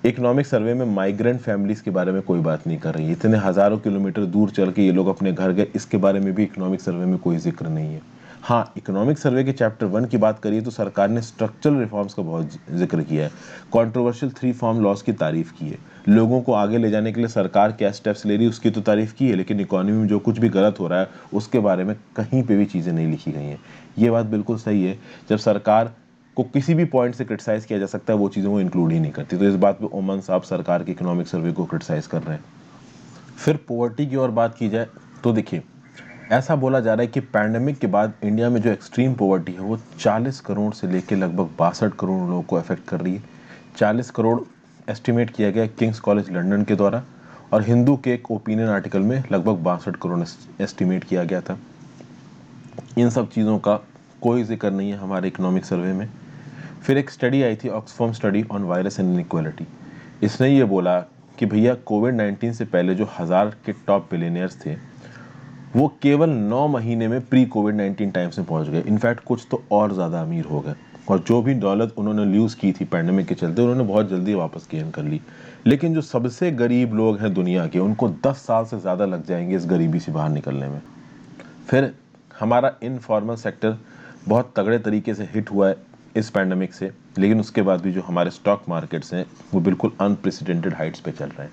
Speaker 1: इकोनॉमिक सर्वे में माइग्रेंट फैमिलीज के बारे में कोई बात नहीं कर रही है। इतने हजारों किलोमीटर दूर चल के ये लोग अपने घर गए, इसके बारे में भी इकोनॉमिक सर्वे में कोई जिक्र नहीं है। हाँ, इकोनॉमिक सर्वे के चैप्टर 1 की बात करिए तो सरकार ने स्ट्रक्चरल रिफॉर्म्स का बहुत जिक्र किया है, कंट्रोवर्शियल 3 फॉर्म लॉस की तारीफ की है, लोगों को आगे ले जाने के लिए सरकार क्या स्टेप्स ले रही है उसकी तो तारीफ की है, लेकिन इकोनॉमी में जो कुछ भी गलत हो रहा है उसके बारे में कहीं पे भी चीज़ें नहीं लिखी गई हैं। ये बात बिल्कुल सही है, जब सरकार को किसी भी पॉइंट से क्रिटिसाइज किया जा सकता है वो चीज़ें वो इंक्लूड ही नहीं करती। तो इस बात पे ओमन साहब सरकार के इकोनॉमिक सर्वे को क्रिटिसाइज कर रहे हैं। फिर पॉवर्टी की और बात की जाए तो देखिए, ऐसा बोला जा रहा है कि पैंडेमिक के बाद इंडिया में जो एक्सट्रीम पॉवर्टी है वो 40 करोड़ से लेकर लगभग 62 करोड़ लोगों को अफेक्ट कर रही है। 40 करोड़ एस्टिमेट किया गया किंग्स कॉलेज लंदन के द्वारा, और हिंदू के एक ओपिनियन आर्टिकल में लगभग 62 करोड़ एस्टिमेट किया गया था। इन सब चीज़ों का कोई जिक्र नहीं है हमारे इकोनॉमिक सर्वे में। फिर एक स्टडी आई थी, ऑक्सफॉर्म study on virus and inequality. इसने ये बोला कि भैया कोविड-19 से पहले जो 1000 के टॉप बिलियनियर्स थे वो केवल 9 महीने में प्री कोविड-19 टाइम्स में पहुंच गए। इनफैक्ट कुछ तो और ज़्यादा अमीर हो गए, और जो भी दौलत उन्होंने लूज़ की थी पैंडेमिक के चलते उन्होंने बहुत जल्दी वापस गेन कर ली। लेकिन जो सबसे गरीब लोग हैं दुनिया के, उनको 10 साल से ज़्यादा लग जाएंगे इस गरीबी से बाहर निकलने में। फिर हमारा इनफॉर्मल सेक्टर बहुत तगड़े तरीके से हिट हुआ है इस पैंडेमिक से, लेकिन उसके बाद भी जो हमारे स्टॉक मार्केट्स हैं वो बिल्कुल अनप्रेसिडेंटेड हाइट्स पे चल रहे हैं।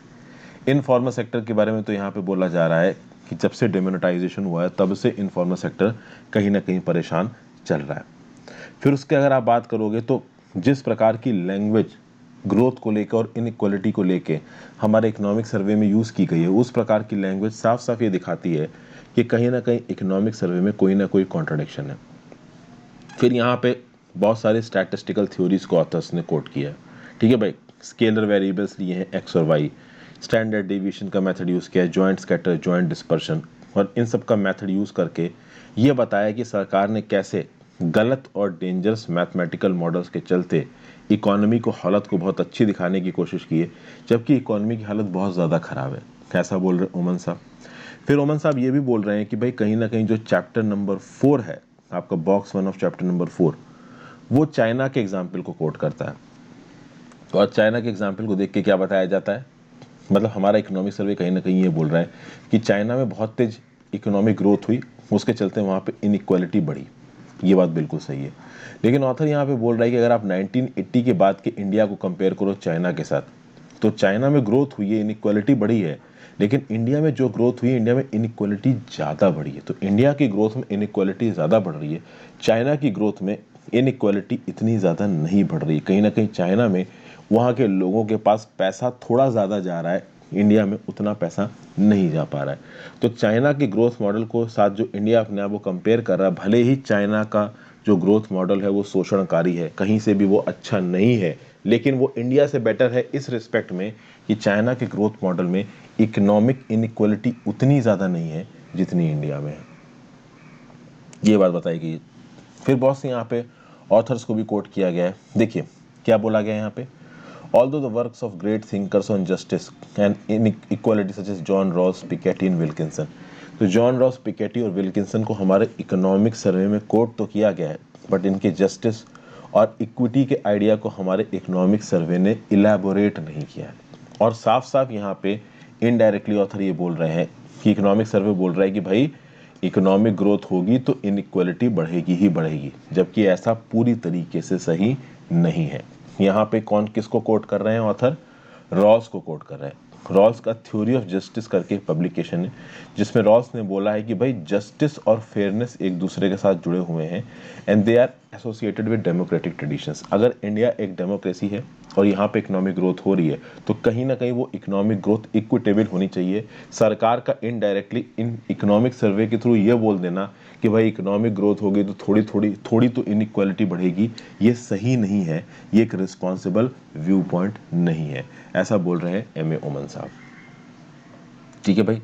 Speaker 1: इनफॉर्मल सेक्टर के बारे में तो यहाँ पे बोला जा रहा है कि जब से डिमोनेटाइजेशन हुआ है तब से इनफॉर्मल सेक्टर कहीं ना कहीं परेशान चल रहा है। फिर उसके अगर आप बात करोगे तो जिस प्रकार की लैंग्वेज ग्रोथ को लेकर और इनइक्वालिटी को लेकर हमारे इकोनॉमिक सर्वे में यूज़ की गई है, उस प्रकार की लैंग्वेज साफ साफ ये दिखाती है कि कहीं ना कहीं इकोनॉमिक सर्वे में कोई ना कोई कॉन्ट्राडिक्शन है। फिर यहाँ पे बहुत सारे स्टैटिस्टिकल थ्योरीज को ऑथर्स ने कोट किया है। ठीक है भाई, स्केलर वेरिएबल्स लिए हैं एक्स और वाई, स्टैंडर्ड डेविएशन का मेथड यूज़ किया है, जॉइंट स्कैटर, जॉइंट डिस्पर्शन, और इन सब का मेथड यूज़ करके ये बताया कि सरकार ने कैसे गलत और डेंजरस मैथमेटिकल मॉडल्स के चलते इकोनॉमी को हालत को बहुत अच्छी दिखाने की कोशिश की है, जबकि इकोनॉमी की हालत बहुत ज़्यादा ख़राब है। कैसा बोल रहे ओमन साहब? फिर ओमन साहब ये भी बोल रहे हैं कि भाई कहीं ना कहीं जो चैप्टर नंबर 4 है, आपका बॉक्स 1 ऑफ चैप्टर नंबर 4, वो चाइना के एग्जाम्पल को कोट करता है। और चाइना के एग्जाम्पल को देख के क्या बताया जाता है, मतलब हमारा इकोनॉमिक सर्वे कहीं ना कहीं ये बोल रहा है कि चाइना में बहुत तेज इकोनॉमिक ग्रोथ हुई, उसके चलते वहाँ पे इनइक्वालिटी बढ़ी। ये बात बिल्कुल सही है, लेकिन ऑथर यहाँ पे बोल रहा है कि अगर आप 1980 के बाद के इंडिया को कंपेयर करो चाइना के साथ, तो चाइना में ग्रोथ हुई है, इनइक्वालिटी बढ़ी है, लेकिन इंडिया में जो ग्रोथ हुई है इंडिया में इनइक्वालिटी ज़्यादा बढ़ी है। तो इंडिया की ग्रोथ में इनइक्वालिटी ज़्यादा बढ़ रही है, चाइना की ग्रोथ में इनइक्वालिटी इतनी ज़्यादा नहीं बढ़ रही। कहीं ना कहीं चाइना में वहाँ के लोगों के पास पैसा थोड़ा ज़्यादा जा रहा है, इंडिया में उतना पैसा नहीं जा पा रहा है। तो चाइना के ग्रोथ मॉडल को साथ जो इंडिया अपने आप को कंपेयर कर रहा है, भले ही चाइना का जो ग्रोथ मॉडल है वो शोषणकारी है, कहीं से भी वो अच्छा नहीं है, लेकिन वो इंडिया से बेटर है इस रिस्पेक्ट में कि चाइना के ग्रोथ मॉडल में इकोनॉमिक इनइक्वालिटी उतनी ज़्यादा नहीं है जितनी इंडिया में है। ये बात बताई गई। फिर बहुत से यहाँ पे ऑथर्स को भी कोट किया गया है। देखिए क्या बोला गया है यहाँ पे, Although the works of great thinkers on justice and inequality such as John Rawls, Piketty and Wilkinson, तो जॉन रॉस, पिकेटी और विल्किंसन को हमारे इकोनॉमिक सर्वे में कोट तो किया गया है, बट इनके जस्टिस और इक्विटी के आइडिया को हमारे इकोनॉमिक सर्वे ने इलेबोरेट नहीं किया है। और साफ साफ यहाँ पे इनडायरेक्टली ऑथर ये बोल रहे हैं कि इकोनॉमिक सर्वे बोल रहा है कि भाई इकोनॉमिक ग्रोथ होगी तो इनइक्वालिटी बढ़ेगी ही बढ़ेगी, जबकि ऐसा पूरी तरीके से सही नहीं है। यहाँ पे कौन किसको कोट कर रहे हैं ऑथर? रॉल्स को कोट कर रहे हैं। रॉल्स का थ्योरी ऑफ जस्टिस करके एक पब्लिकेशन है, जिसमें रॉल्स ने बोला है कि भाई जस्टिस और फेयरनेस एक दूसरे के साथ जुड़े हुए हैं and they are associated with democratic traditions. अगर इंडिया एक डेमोक्रेसी है और यहाँ पे इकोनॉमिक ग्रोथ हो रही है, तो कहीं ना कहीं वो इकोनॉमिक ग्रोथ इक्विटेबल होनी चाहिए। सरकार का इनडायरेक्टली इन इकोनॉमिक सर्वे के थ्रू ये बोल देना कि भाई इकोनॉमिक ग्रोथ होगी तो थोड़ी तो इनइक्वालिटी बढ़ेगी, ये सही नहीं है, ये एक रिस्पॉन्सिबल व्यू पॉइंट नहीं है। ऐसा बोल रहे हैं एम ए ओमन साहब। ठीक है भाई,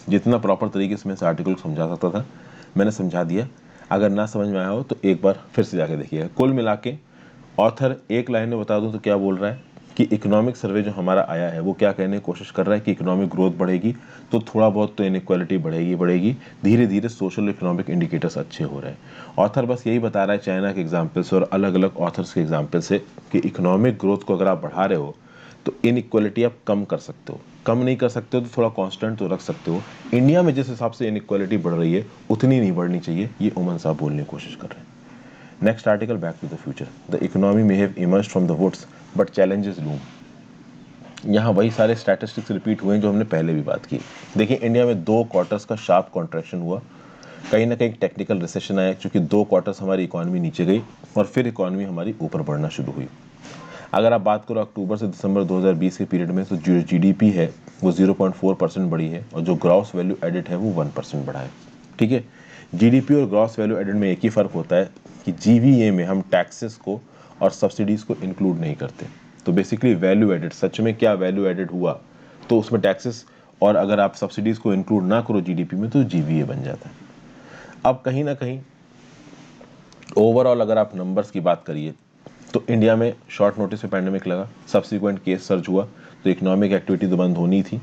Speaker 1: जितना प्रॉपर तरीके से मैं इस आर्टिकल को समझा सकता था मैंने समझा दिया। अगर ना समझ में आया हो तो एक बार फिर से जाके देखिएगा। कुल मिला के ऑथर एक लाइन में बता दूं तो क्या बोल रहा है कि इकोनॉमिक सर्वे जो हमारा आया है वो क्या कहने की कोशिश कर रहा है कि इकोनॉमिक ग्रोथ बढ़ेगी तो थोड़ा बहुत तो इनइक्वालिटी बढ़ेगी, धीरे धीरे सोशल इकोनॉमिक इंडिकेटर्स अच्छे हो रहे हैं। ऑथर बस यही बता रहा है चाइना के एग्जाम्पल से और अलग अलग ऑथर्स के एग्जाम्पल से कि इकोनॉमिक ग्रोथ को अगर आप बढ़ा रहे हो तो इनइक्वालिटी आप कम कर सकते हो, कम नहीं कर सकते हो तो थोड़ा कांस्टेंट तो रख सकते हो। इंडिया में जिस हिसाब से इनइक्वालिटी बढ़ रही है उतनी नहीं बढ़नी चाहिए, ये ओमन साहब बोलने की कोशिश कर रहे हैं। Next article, back to the future, the economy may have emerged from the woods but challenges loom. यहाँ वही सारे स्टैटिस्टिक्स रिपीट हुए हैं जो हमने पहले भी बात की। देखिए इंडिया में 2 क्वार्टर्स का शार्प कॉन्ट्रैक्शन हुआ, कहीं ना कहीं टेक्निकल रिसेशन आया क्योंकि 2 क्वार्टर्स हमारी इकोनॉमी नीचे गई और फिर इकोनॉमी हमारी ऊपर बढ़ना शुरू हुई। अगर आप बात करो अक्टूबर से दिसंबर 2020 के पीरियड में तो जो जीडीपी है वो 0.4% बढ़ी है और जो ग्रॉस वैल्यू एडिड है वो 1% बढ़ा है। ठीक है, जीडीपी और ग्रॉस वैल्यू एडिड में एक ही फ़र्क होता है कि जीवीए में हम टैक्सेस को और सब्सिडीज़ को इंक्लूड नहीं करते। तो बेसिकली वैल्यू एडिड, सच में क्या वैल्यू एडिड हुआ तो उसमें टैक्सेस और अगर आप सब्सिडीज़ को इंक्लूड ना करो जीडीपी में तो जीवीए बन जाता है। अब कहीं ना कहीं ओवरऑल अगर आप नंबर्स की बात करिए तो इंडिया में शॉर्ट नोटिस पे पैंडेमिक लगा, सब्सिक्वेंट केस सर्ज हुआ तो इकोनॉमिक एक्टिविटी तो बंद होनी थी।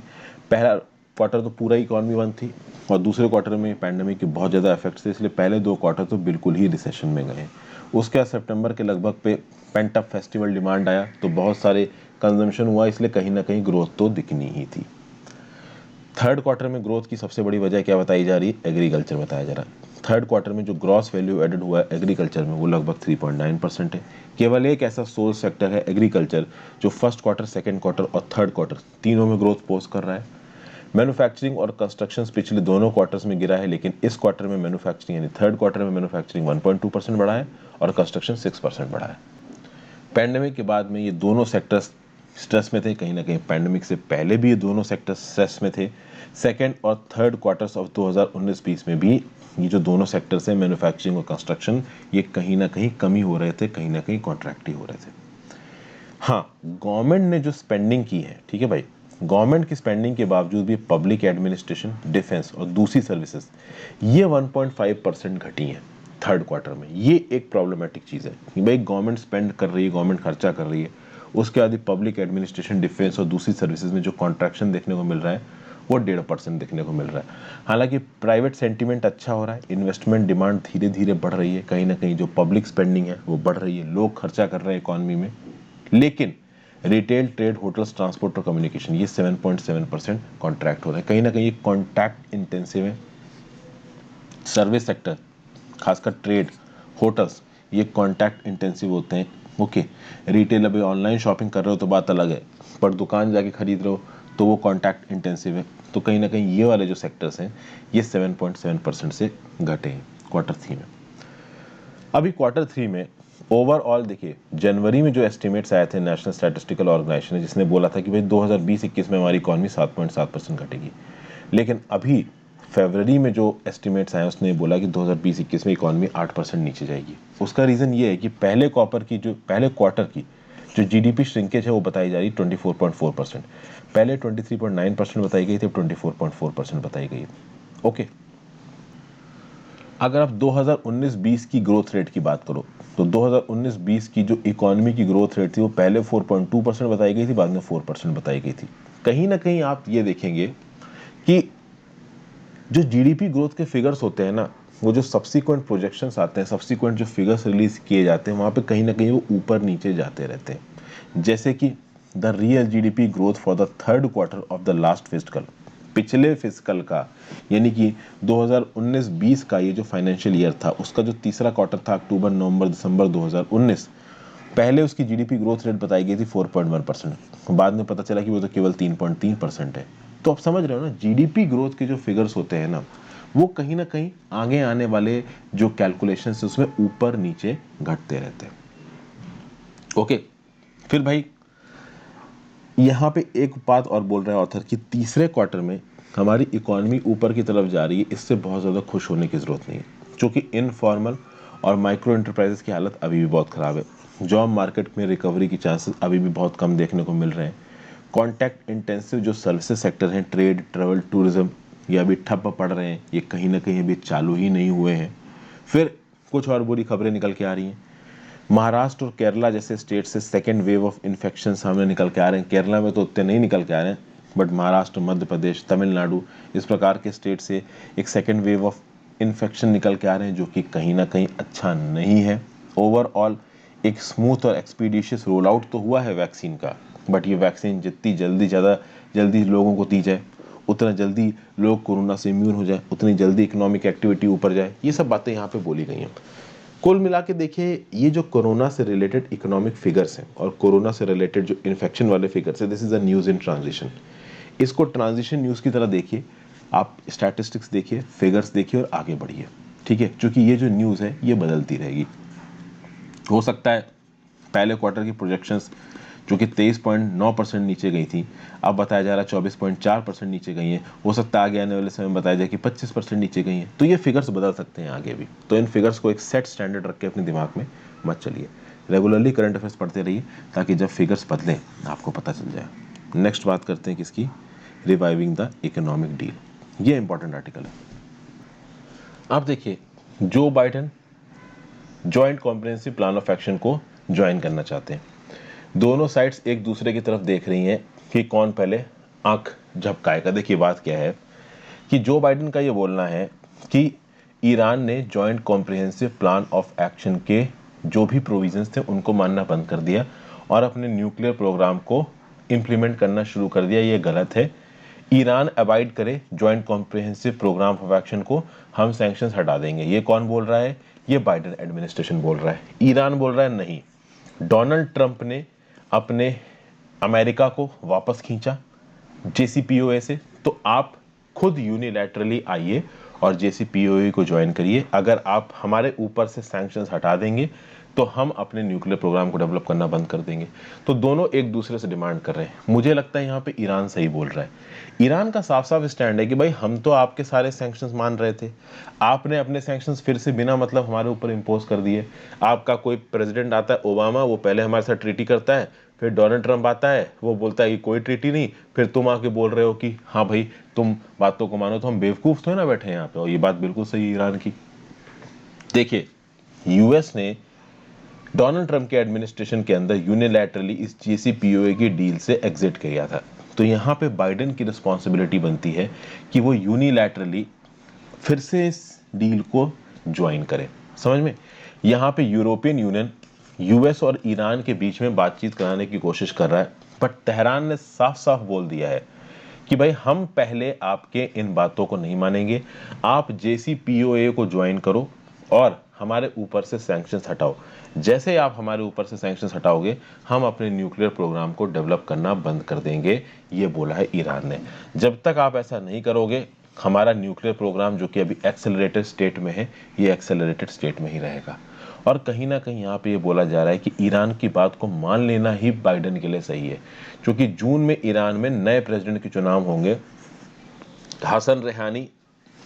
Speaker 1: पहला क्वार्टर तो पूरा इकोनॉमी बंद थी और दूसरे क्वार्टर में पैंडेमिक के बहुत ज़्यादा इफेक्ट्स थे, इसलिए पहले 2 क्वार्टर तो बिल्कुल ही रिसेशन में गए। उसके बाद सितंबर के लगभग पे पेंट अप फेस्टिवल डिमांड आया तो बहुत सारे कंजम्पशन हुआ, इसलिए कहीं ना कहीं ग्रोथ तो दिखनी ही थी। थर्ड क्वार्टर में ग्रोथ की सबसे बड़ी वजह क्या बताई जा रही है, एग्रीकल्चर बताया जा रहा है। थर्ड क्वार्टर में जो ग्रॉस वैल्यू एडेड हुआ है एग्रीकल्चर में वो लगभग 3.9% है। केवल एक ऐसा सोर्स सेक्टर है एग्रीकल्चर जो फर्स्ट क्वार्टर, सेकंड क्वार्टर और थर्ड क्वार्टर तीनों में ग्रोथ पोस्ट कर रहा है। मैन्युफैक्चरिंग और कंस्ट्रक्शन पिछले दोनों क्वार्टर्स में गिरा है, लेकिन इस क्वार्टर में मैन्युफैक्चरिंग यानी थर्ड क्वार्टर में मैन्युफैक्चरिंग 1.2% बढ़ा है और कंस्ट्रक्शन 6% बढ़ा है। पैंडेमिक के बाद में ये दोनों सेक्टर्स स्ट्रेस में थे, कहीं ना कहीं पैंडेमिक से पहले भी ये दोनों सेक्टर्स स्ट्रेस में थे। सेकेंड और थर्ड क्वार्टर्स ऑफ 2019-20 में भी ये जो दोनों सेक्टर्स हैं मैन्युफैक्चरिंग और कंस्ट्रक्शन ये कहीं ना कहीं कमी हो रहे थे, कहीं ना कहीं कॉन्ट्रैक्ट ही हो रहे थे। हाँ, गवर्नमेंट ने जो स्पेंडिंग की है, ठीक है भाई, गवर्नमेंट की स्पेंडिंग के बावजूद भी पब्लिक एडमिनिस्ट्रेशन, डिफेंस और दूसरी सर्विसेज ये 1.5% घटी हैं थर्ड क्वार्टर में। ये एक प्रॉब्लमेटिक चीज़ है कि भाई गवर्नमेंट स्पेंड कर रही है, गवर्नमेंट खर्चा कर रही है, उसके बाद पब्लिक एडमिनिस्ट्रेशन, डिफेंस और दूसरी सर्विसेज में जो कॉन्ट्रैक्शन देखने को मिल रहा है वो 1.5% देखने को मिल रहा है। हालांकि प्राइवेट सेंटीमेंट अच्छा हो रहा है, इन्वेस्टमेंट डिमांड धीरे धीरे बढ़ रही है, कहीं ना कहीं जो पब्लिक स्पेंडिंग है वो बढ़ रही है, लोग खर्चा कर रहे हैं इकॉनमी में। लेकिन रिटेल, ट्रेड, होटल्स, ट्रांसपोर्ट और कम्युनिकेशन ये 7.7% कॉन्ट्रैक्ट हो रहा है, कहीं ना कहीं कॉन्टैक्ट इंटेंसिव है। सर्विस सेक्टर खासकर ट्रेड, होटल्स ये कॉन्टैक्ट इंटेंसिव होते हैं। ओके, रिटेल अभी ऑनलाइन शॉपिंग कर रहे हो तो बात अलग है, पर दुकान जाके खरीद रहे हो तो वो कॉन्टैक्ट इंटेंसिव है। तो कहीं ना कहीं ये वाले जो सेक्टर्स हैं ये 7.7% से घटे हैं क्वार्टर 3 में। अभी क्वार्टर 3 में ओवरऑल देखिए, जनवरी में जो एस्टिमेट्स आए थे नेशनल स्टैटिस्टिकल ऑर्गेनाइजेशन ने, जिसने बोला था कि भाई 2020-21 में हमारी इकॉनमी 7.7% घटेगी, लेकिन अभी फरवरी में जो एस्टिमेट्स आए उसने बोला कि 2020-21 में इकॉनमी 8% नीचे जाएगी। उसका रीज़न ये है कि पहले क्वार्टर की जो जीडीपी श्रिंकेज है वो बताई जा रही 24.4%, पहले 23.9% बताई गई थी, अब 24.4% बताई गई। ओके, अगर आप 2019-20 की ग्रोथ रेट की बात करो तो 2019-20 की जो इकोनॉमी की ग्रोथ रेट थी वो पहले 4.2% बताई गई थी, बाद में 4% बताई गई थी। कहीं ना कहीं आप ये देखेंगे कि जो जीडीपी ग्रोथ के फिगर्स होते हैं ना, वो जो सब्सिक्वेंट प्रोजेक्शंस आते हैं, सब्सिक्वेंट जो फिगर्स रिलीज किए जाते हैं वहाँ पे कहीं ना कहीं वो ऊपर नीचे जाते रहते हैं। जैसे कि the real GDP growth for the third quarter of the last fiscal, पिछले फिस्कल का यानी कि 2019-20 का ये जो फाइनेंशियल ईयर था उसका जो तीसरा क्वार्टर था अक्टूबर, नवंबर, दिसंबर 2019, पहले उसकी जीडीपी ग्रोथ रेट बताई गई थी 4.1%, बाद में पता चला कि वो तो केवल 3.3% है। तो आप समझ रहे हो ना, जीडीपी ग्रोथ के जो फिगर्स होते हैं ना वो कहीं ना कहीं आगे आने वाले जो कैलकुलेशंस है उसमें ऊपर नीचे घटते रहते हैं। ओके, फिर भाई यहाँ पे एक बात और बोल रहा है ऑथर कि तीसरे क्वार्टर में हमारी इकोनॉमी ऊपर की तरफ जा रही है, इससे बहुत ज़्यादा खुश होने की ज़रूरत नहीं है, क्योंकि इनफॉर्मल और माइक्रो इंटरप्राइजेस की हालत अभी भी बहुत ख़राब है। जॉब मार्केट में रिकवरी की चांसेस अभी भी बहुत कम देखने को मिल रहे हैं। कॉन्टैक्ट इंटेंसिव जो सर्विसेज सेक्टर हैं, ट्रेड, ट्रेवल, टूरिज्म, ये अभी ठप्प पड़ रहे हैं, ये कहीं ना कहीं अभी चालू ही नहीं हुए हैं। फिर कुछ और बुरी खबरें निकल के आ रही हैं। महाराष्ट्र और केरला जैसे स्टेट से सेकेंड वेव ऑफ इन्फेक्शन सामने निकल के आ रहे हैं। केरला में तो उतने नहीं निकल के आ रहे हैं, बट महाराष्ट्र, मध्य प्रदेश, तमिलनाडु, इस प्रकार के स्टेट से एक सेकेंड वेव ऑफ इन्फेक्शन निकल के आ रहे हैं, जो कि कहीं ना कहीं अच्छा नहीं है। ओवरऑल एक स्मूथ और एक्सपीडिशियस रोल आउट तो हुआ है वैक्सीन का, बट ये वैक्सीन जितनी जल्दी, ज़्यादा जल्दी लोगों को दी जाए, उतना जल्दी लोग कोरोना से इम्यून हो जाए, उतनी जल्दी इकोनॉमिक एक्टिविटी ऊपर जाए, ये सब बातें यहाँ पे बोली गई हैं। कुल मिला के देखिए, ये जो कोरोना से रिलेटेड इकोनॉमिक फिगर्स हैं और कोरोना से रिलेटेड जो इन्फेक्शन वाले फिगर्स हैं, this is a news in transition. इसको ट्रांजिशन न्यूज़ की तरह देखिए, आप स्टैटिस्टिक्स देखिए, फिगर्स देखिए और आगे बढ़िए, ठीक है, क्योंकि ये जो न्यूज़ है ये बदलती रहेगी। हो सकता है पहले क्वार्टर की प्रोजेक्शंस जो कि 23.9% नीचे गई थी, अब बताया जा रहा है 24.4% नीचे गई हैं। हो सकता है आगे आने वाले समय में बताया जाए कि 25% नीचे गई हैं। तो ये फिगर्स बदल सकते हैं आगे भी। तो इन फिगर्स को एक सेट स्टैंडर्ड रख के अपने दिमाग में मत चलिए। रेगुलरली करंट अफेयर्स पढ़ते रहिए, ताकि जब फिगर्स बदलें आपको पता चल जाए। नेक्स्ट बात करते हैं किसकी, रिवाइविंग द इकोनॉमिक डील। ये इंपॉर्टेंट आर्टिकल है। आप देखिए, Joe Biden joint comprehensive plan of action को ज्वाइन करना चाहते हैं। दोनों साइड्स एक दूसरे की तरफ देख रही हैं कि कौन पहले आंख झपकाएगा। देखिए बात क्या है कि जो बाइडेन का ये बोलना है कि ईरान ने joint comprehensive plan of action के जो भी प्रोविजंस थे उनको मानना बंद कर दिया और अपने न्यूक्लियर प्रोग्राम को इंप्लीमेंट करना शुरू कर दिया। ये गलत है। ईरान अवॉइड करे joint comprehensive programme of action को, हम सैंक्शंस हटा देंगे। ये कौन बोल रहा है? ये बाइडेन एडमिनिस्ट्रेशन बोल रहा है। ईरान बोल रहा है नहीं। डोनाल्ड ट्रंप ने अपने अमेरिका को वापस खींचा जेसीपीओए से, तो आप खुद यूनिलैटरली आइए और जेसीपीओए को ज्वाइन करिए। अगर आप हमारे ऊपर से सैंक्शंस हटा देंगे तो हम अपने न्यूक्लियर प्रोग्राम को डेवलप करना बंद कर देंगे। तो दोनों एक दूसरे से डिमांड कर रहे हैं। मुझे लगता है यहाँ पे ईरान सही बोल रहा है। ईरान का साफ साफ स्टैंड है कि भाई हम तो आपके सारे सैंक्शंस मान रहे थे, आपने अपने सैंक्शंस फिर से बिना मतलब हमारे ऊपर इम्पोज कर दिए। आपका कोई प्रेसिडेंट आता है ओबामा, वो पहले हमारे साथ ट्रीटी करता है, फिर डोनाल्ड ट्रंप आता है, वो बोलता है कि कोई ट्रीटी नहीं, फिर तुम आके बोल रहे हो कि हाँ भाई तुम बातों को मानो। तो हम बेवकूफ तो ना बैठे हैं यहाँ पे। और ये बात बिल्कुल सही है ईरान की। देखिए, यूएस ने डोनाल्ड ट्रंप के एडमिनिस्ट्रेशन के अंदर यूनिलैटरली इस जेसीपीओए की डील से एग्जिट किया था। तो यहाँ पे बाइडेन की रिस्पॉन्सिबिलिटी बनती है कि वो यूनिलैटरली फिर से इस डील को ज्वाइन करें। समझ में? यहाँ पे यूरोपियन यूनियन यूएस और ईरान के बीच में बातचीत कराने की कोशिश कर रहा है, बट तेहरान ने साफ साफ बोल दिया है कि भाई हम पहले आपके इन बातों को नहीं मानेंगे। आप जेसीपीओए को ज्वाइन करो और हमारे ऊपर से सैंक्शंस हटाओ। जैसे ही आप हमारे ऊपर से सैंक्शंस हटाओगे, हम अपने न्यूक्लियर प्रोग्राम को डेवलप करना बंद कर देंगे। ये बोला है ईरान ने। जब तक आप ऐसा नहीं करोगे, हमारा न्यूक्लियर प्रोग्राम जो कि अभी एक्सेलरेटेड स्टेट में है, ये एक्सेलरेटेड स्टेट में ही रहेगा। और कहीं ना कहीं यहाँ पे ये बोला जा रहा है कि ईरान की बात को मान लेना ही बाइडेन के लिए सही है, क्योंकि जून में ईरान में नए प्रेसिडेंट के चुनाव होंगे। हसन रेहानी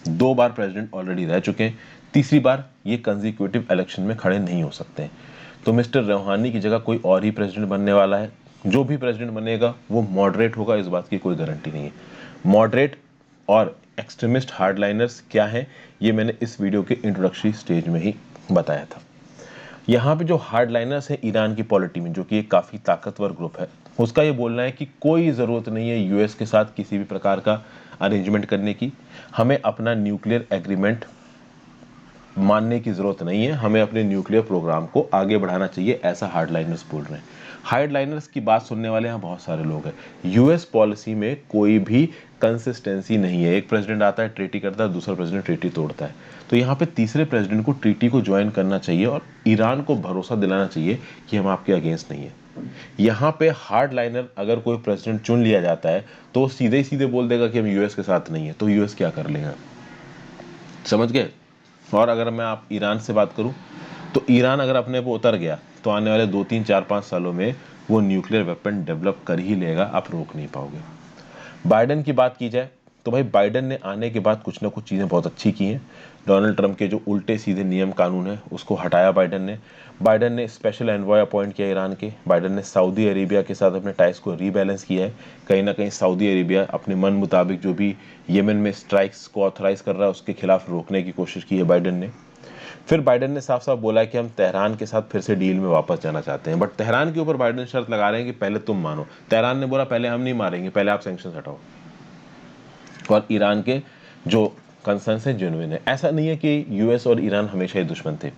Speaker 1: 2 बार प्रेसिडेंट ऑलरेडी रह चुके हैं, तीसरी बार ये कंजिक्यूटिव इलेक्शन में खड़े नहीं हो सकते हैं। तो मिस्टर रोहानी की जगह कोई और ही प्रेसिडेंट बनने वाला है। जो भी प्रेसिडेंट बनेगा वो मॉडरेट होगा, इस बात की कोई गारंटी नहीं है। मॉडरेट और एक्सट्रीमिस्ट हार्डलाइनर्स क्या हैं, ये मैंने इस वीडियो के इंट्रोडक्टरी स्टेज में ही बताया था। यहाँ पे जो हार्डलाइनर्स है ईरान की पॉलिटी में, जो कि एक काफ़ी ताकतवर ग्रुप है, उसका ये बोलना है कि कोई ज़रूरत नहीं है यूएस के साथ किसी भी प्रकार का अरेंजमेंट करने की। हमें अपना न्यूक्लियर एग्रीमेंट मानने की ज़रूरत नहीं है, हमें अपने न्यूक्लियर प्रोग्राम को आगे बढ़ाना चाहिए, ऐसा हार्डलाइनर्स बोल रहे हैं। हार्डलाइनर्स की बात सुनने वाले यहाँ बहुत सारे लोग हैं। यूएस पॉलिसी में कोई भी कंसिस्टेंसी नहीं है। एक प्रेसिडेंट आता है, ट्रीटी करता है, दूसरा प्रेसिडेंट ट्रीटी तोड़ता है। तो यहाँ पे तीसरे प्रेसिडेंट को ट्रीटी को ज्वाइन करना चाहिए और ईरान को भरोसा दिलाना चाहिए कि हम आपके अगेंस्ट नहीं है। यहाँ पे हार्ड लाइनर अगर कोई प्रेसिडेंट चुन लिया जाता है तो सीधे ही सीधे बोल देगा कि हम यूएस के साथ नहीं है, तो यूएस क्या कर लेगा? समझ गए? और अगर मैं ईरान से बात करूं, तो ईरान अगर अपने पे उतर गया तो आने वाले 2, 3, 4, 5 सालों में वो न्यूक्लियर वेपन डेवलप कर ही लेगा, आप रोक नहीं पाओगे। बाइडेन की बात की जाए तो भाई बाइडेन ने आने के बाद कुछ ना कुछ चीज़ें बहुत अच्छी की हैं। डोनाल्ड ट्रंप के जो उल्टे सीधे नियम कानून है उसको हटाया बाइडेन ने स्पेशल एनवॉय अपॉइंट किया ईरान के। बाइडेन ने सऊदी अरेबिया के साथ अपने टाइज को रीबैलेंस किया है। कहीं ना कहीं सऊदी अरेबिया अपने मन मुताबिक जो भी येमेन में स्ट्राइक्स को ऑथराइज कर रहा है उसके खिलाफ रोकने की कोशिश की है बाइडेन ने। फिर बाइडेन ने साफ साफ बोला है कि हम तेहरान के साथ फिर से डील में वापस जाना चाहते हैं, बट तेहरान के ऊपर बाइडेन शर्त लगा रहे हैं कि पहले तुम मानो। तेहरान ने बोला पहले हम नहीं मारेंगे, पहले आप सैंक्शन हटाओ। और ईरान के जो कंसर्न्स हैं जेन्युइन है। ऐसा नहीं है कि यूएस और ईरान हमेशा ही दुश्मन थे।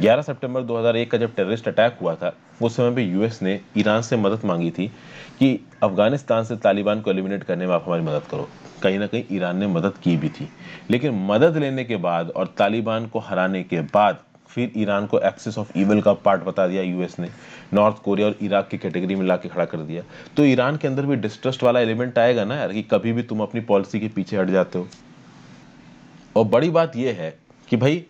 Speaker 1: 11 सितंबर 2001 का जब टेररिस्ट अटैक हुआ था उस समय पे यूएस ने ईरान से मदद मांगी थी कि अफगानिस्तान से तालिबान को एलिमिनेट करने में आप हमारी मदद करो। कहीं ना कहीं ईरान ने मदद की भी थी, लेकिन मदद लेने के बाद और तालिबान को हराने के बाद फिर ईरान को एक्सिस ऑफ ईविल का पार्ट बता दिया यूएस ने, नॉर्थ कोरिया और इराक की कैटेगरी में लाके खड़ा कर दिया। तो ईरान के अंदर भी डिस्ट्रस्ट वाला एलिमेंट आएगा ना यार, कि कभी भी तुम अपनी पॉलिसी के पीछे हट जाते हो। और बड़ी बात यह है कि भाई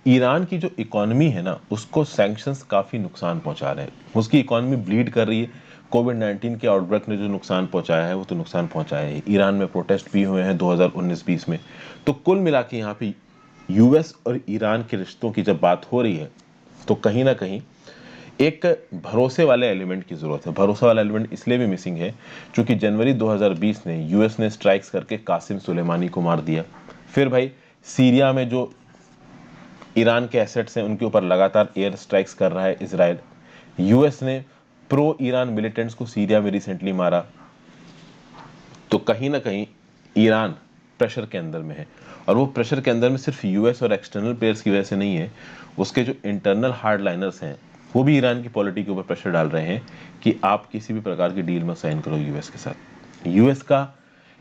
Speaker 1: ईरान की जो इकोनॉमी है ना उसको सैंक्शंस काफी नुकसान पहुंचा रहे हैं, उसकी इकोनॉमी ब्लीड कर रही है। कोविड-19 के आउटब्रेक ने जो नुकसान पहुंचाया है वो तो नुकसान पहुंचाया है। ईरान में प्रोटेस्ट भी हुए हैं 2019-20 में। तो कुल मिला के यहाँ पे यूएस और ईरान के रिश्तों की जब बात हो रही है तो कहीं ना कहीं एक भरोसे वाले एलिमेंट की जरूरत है। भरोसा वाला एलिमेंट इसलिए भी मिसिंग है क्योंकि जनवरी 2020 में यूएस ने स्ट्राइक्स करके कासिम सुलेमानी को मार दिया। फिर भाई सीरिया में जो ईरान के एसेट्स हैं उनके ऊपर लगातार एयर स्ट्राइक्स कर रहा है इजराइल। यूएस ने प्रो ईरान मिलिटेंट्स को सीरिया में रिसेंटली मारा। तो कहीं ना कहीं ईरान प्रेशर के अंदर में है, और वो प्रेशर के अंदर में सिर्फ यूएस और एक्सटर्नल प्लेयर्स की वजह से नहीं है, उसके जो इंटरनल हार्डलाइनर्स हैं वो भी ईरान की पॉलिटी के ऊपर प्रेशर डाल रहे हैं कि आप किसी भी प्रकार की डील में साइन करो यूएस के साथ। यूएस का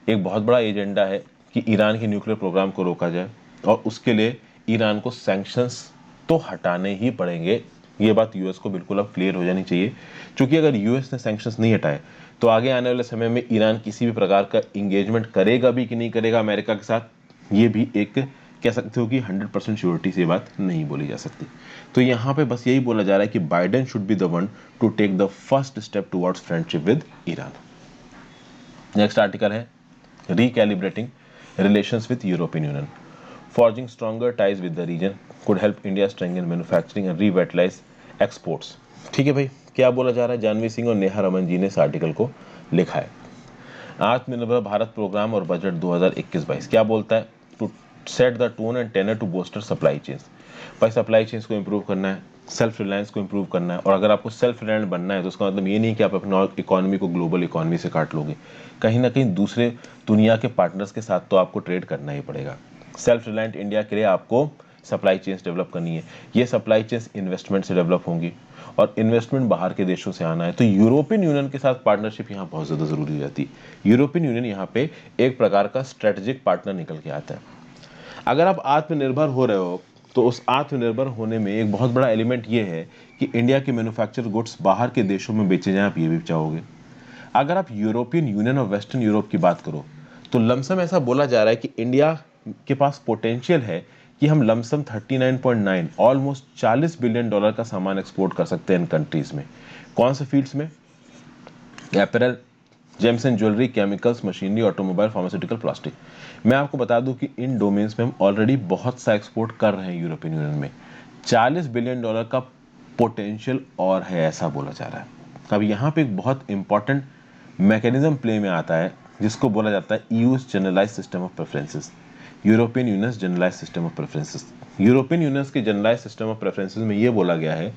Speaker 1: एक बहुत बड़ा एजेंडा है कि ईरान के न्यूक्लियर प्रोग्राम को रोका जाए, और उसके लिए ईरान को सैंक्शंस तो हटाने ही पड़ेंगे। ये बात यूएस को बिल्कुल अब क्लियर हो जानी चाहिए, क्योंकि अगर यूएस ने सैंक्शंस नहीं हटाए तो आगे आने वाले समय में ईरान किसी भी प्रकार का इंगेजमेंट करेगा भी कि नहीं करेगा अमेरिका के साथ, ये भी एक कह सकते हो कि 100% श्योरिटी से बात नहीं बोली जा सकती। तो यहाँ पे बस यही बोला जा रहा है कि Biden should be the one to take the first step towards friendship with Iran. Next article है recalibrating relations with European Union. Forging stronger ties with the region could help India strengthen manufacturing and revitalize exports. ठीक है भाई, क्या बोला जा रहा है? जानवी सिंह और नेहा रमन जी ने इस आर्टिकल को लिखा है। आत्मनिर्भर भारत प्रोग्राम और बजट 2021-22 क्या बोलता है? To set the tone and tenor to booster supply chains. भाई सप्लाई चेन्स को इंप्रूव करना है, सेल्फ रिलायंस को इंप्रूव करना है। और अगर आपको सेल्फ रिलायंट बनना है तो उसका मतलब ये नहीं कि आप अपनी इकोनॉमी को ग्लोबल इकोनॉमी से काट लोगे। कहीं ना कहीं दूसरे दुनिया के पार्टनर्स के साथ तो आपको ट्रेड करना ही पड़ेगा। सेल्फ रिलायंट इंडिया के लिए आपको सप्लाई चेन्स डेवलप करनी है। ये सप्लाई चेन्स इन्वेस्टमेंट से डेवलप होंगी, और इन्वेस्टमेंट बाहर के देशों से आना है तो यूरोपियन यूनियन के साथ पार्टनरशिप यहाँ बहुत ज़्यादा ज़रूरी हो जाती है। यूरोपियन यूनियन यहाँ पे एक प्रकार का स्ट्रेटेजिक पार्टनर निकल के आता है। अगर आप आत्मनिर्भर हो रहे हो तो उस आत्मनिर्भर होने में एक बहुत बड़ा एलिमेंट ये है कि इंडिया के मैन्युफैक्चर गुड्स बाहर के देशों में बेचे जाएं, आप ये भी चाहोगे। अगर आप यूरोपियन यूनियन और वेस्टर्न यूरोप की बात करो तो लमसम ऐसा बोला जा रहा है कि इंडिया के पास पोटेंशियल है कि हम लमसम 39.9 ऑलमोस्ट $40 बिलियन का सामान एक्सपोर्ट कर सकते हैं इन कंट्रीज में। कौन से फील्ड्स में? Apparel, James and jewellery, chemicals, machinery, automobile, pharmaceutical, plastic. मैं आपको बता दूं कि इन डोमेन्स में हम ऑलरेडी बहुत सा एक्सपोर्ट कर रहे हैं यूरोपियन यूनियन में। $40 बिलियन का पोटेंशियल और है, ऐसा बोला जा रहा है। अब यहाँ पे एक बहुत इंपॉर्टेंट मैकेनिज्म प्ले में आता है जिसको बोला जाता है EU's generalise system of preferences, European unions generalise system of preferences. European unions के जनरलाइज सिस्टम ऑफ प्रेफरेंसेस में ये बोला गया है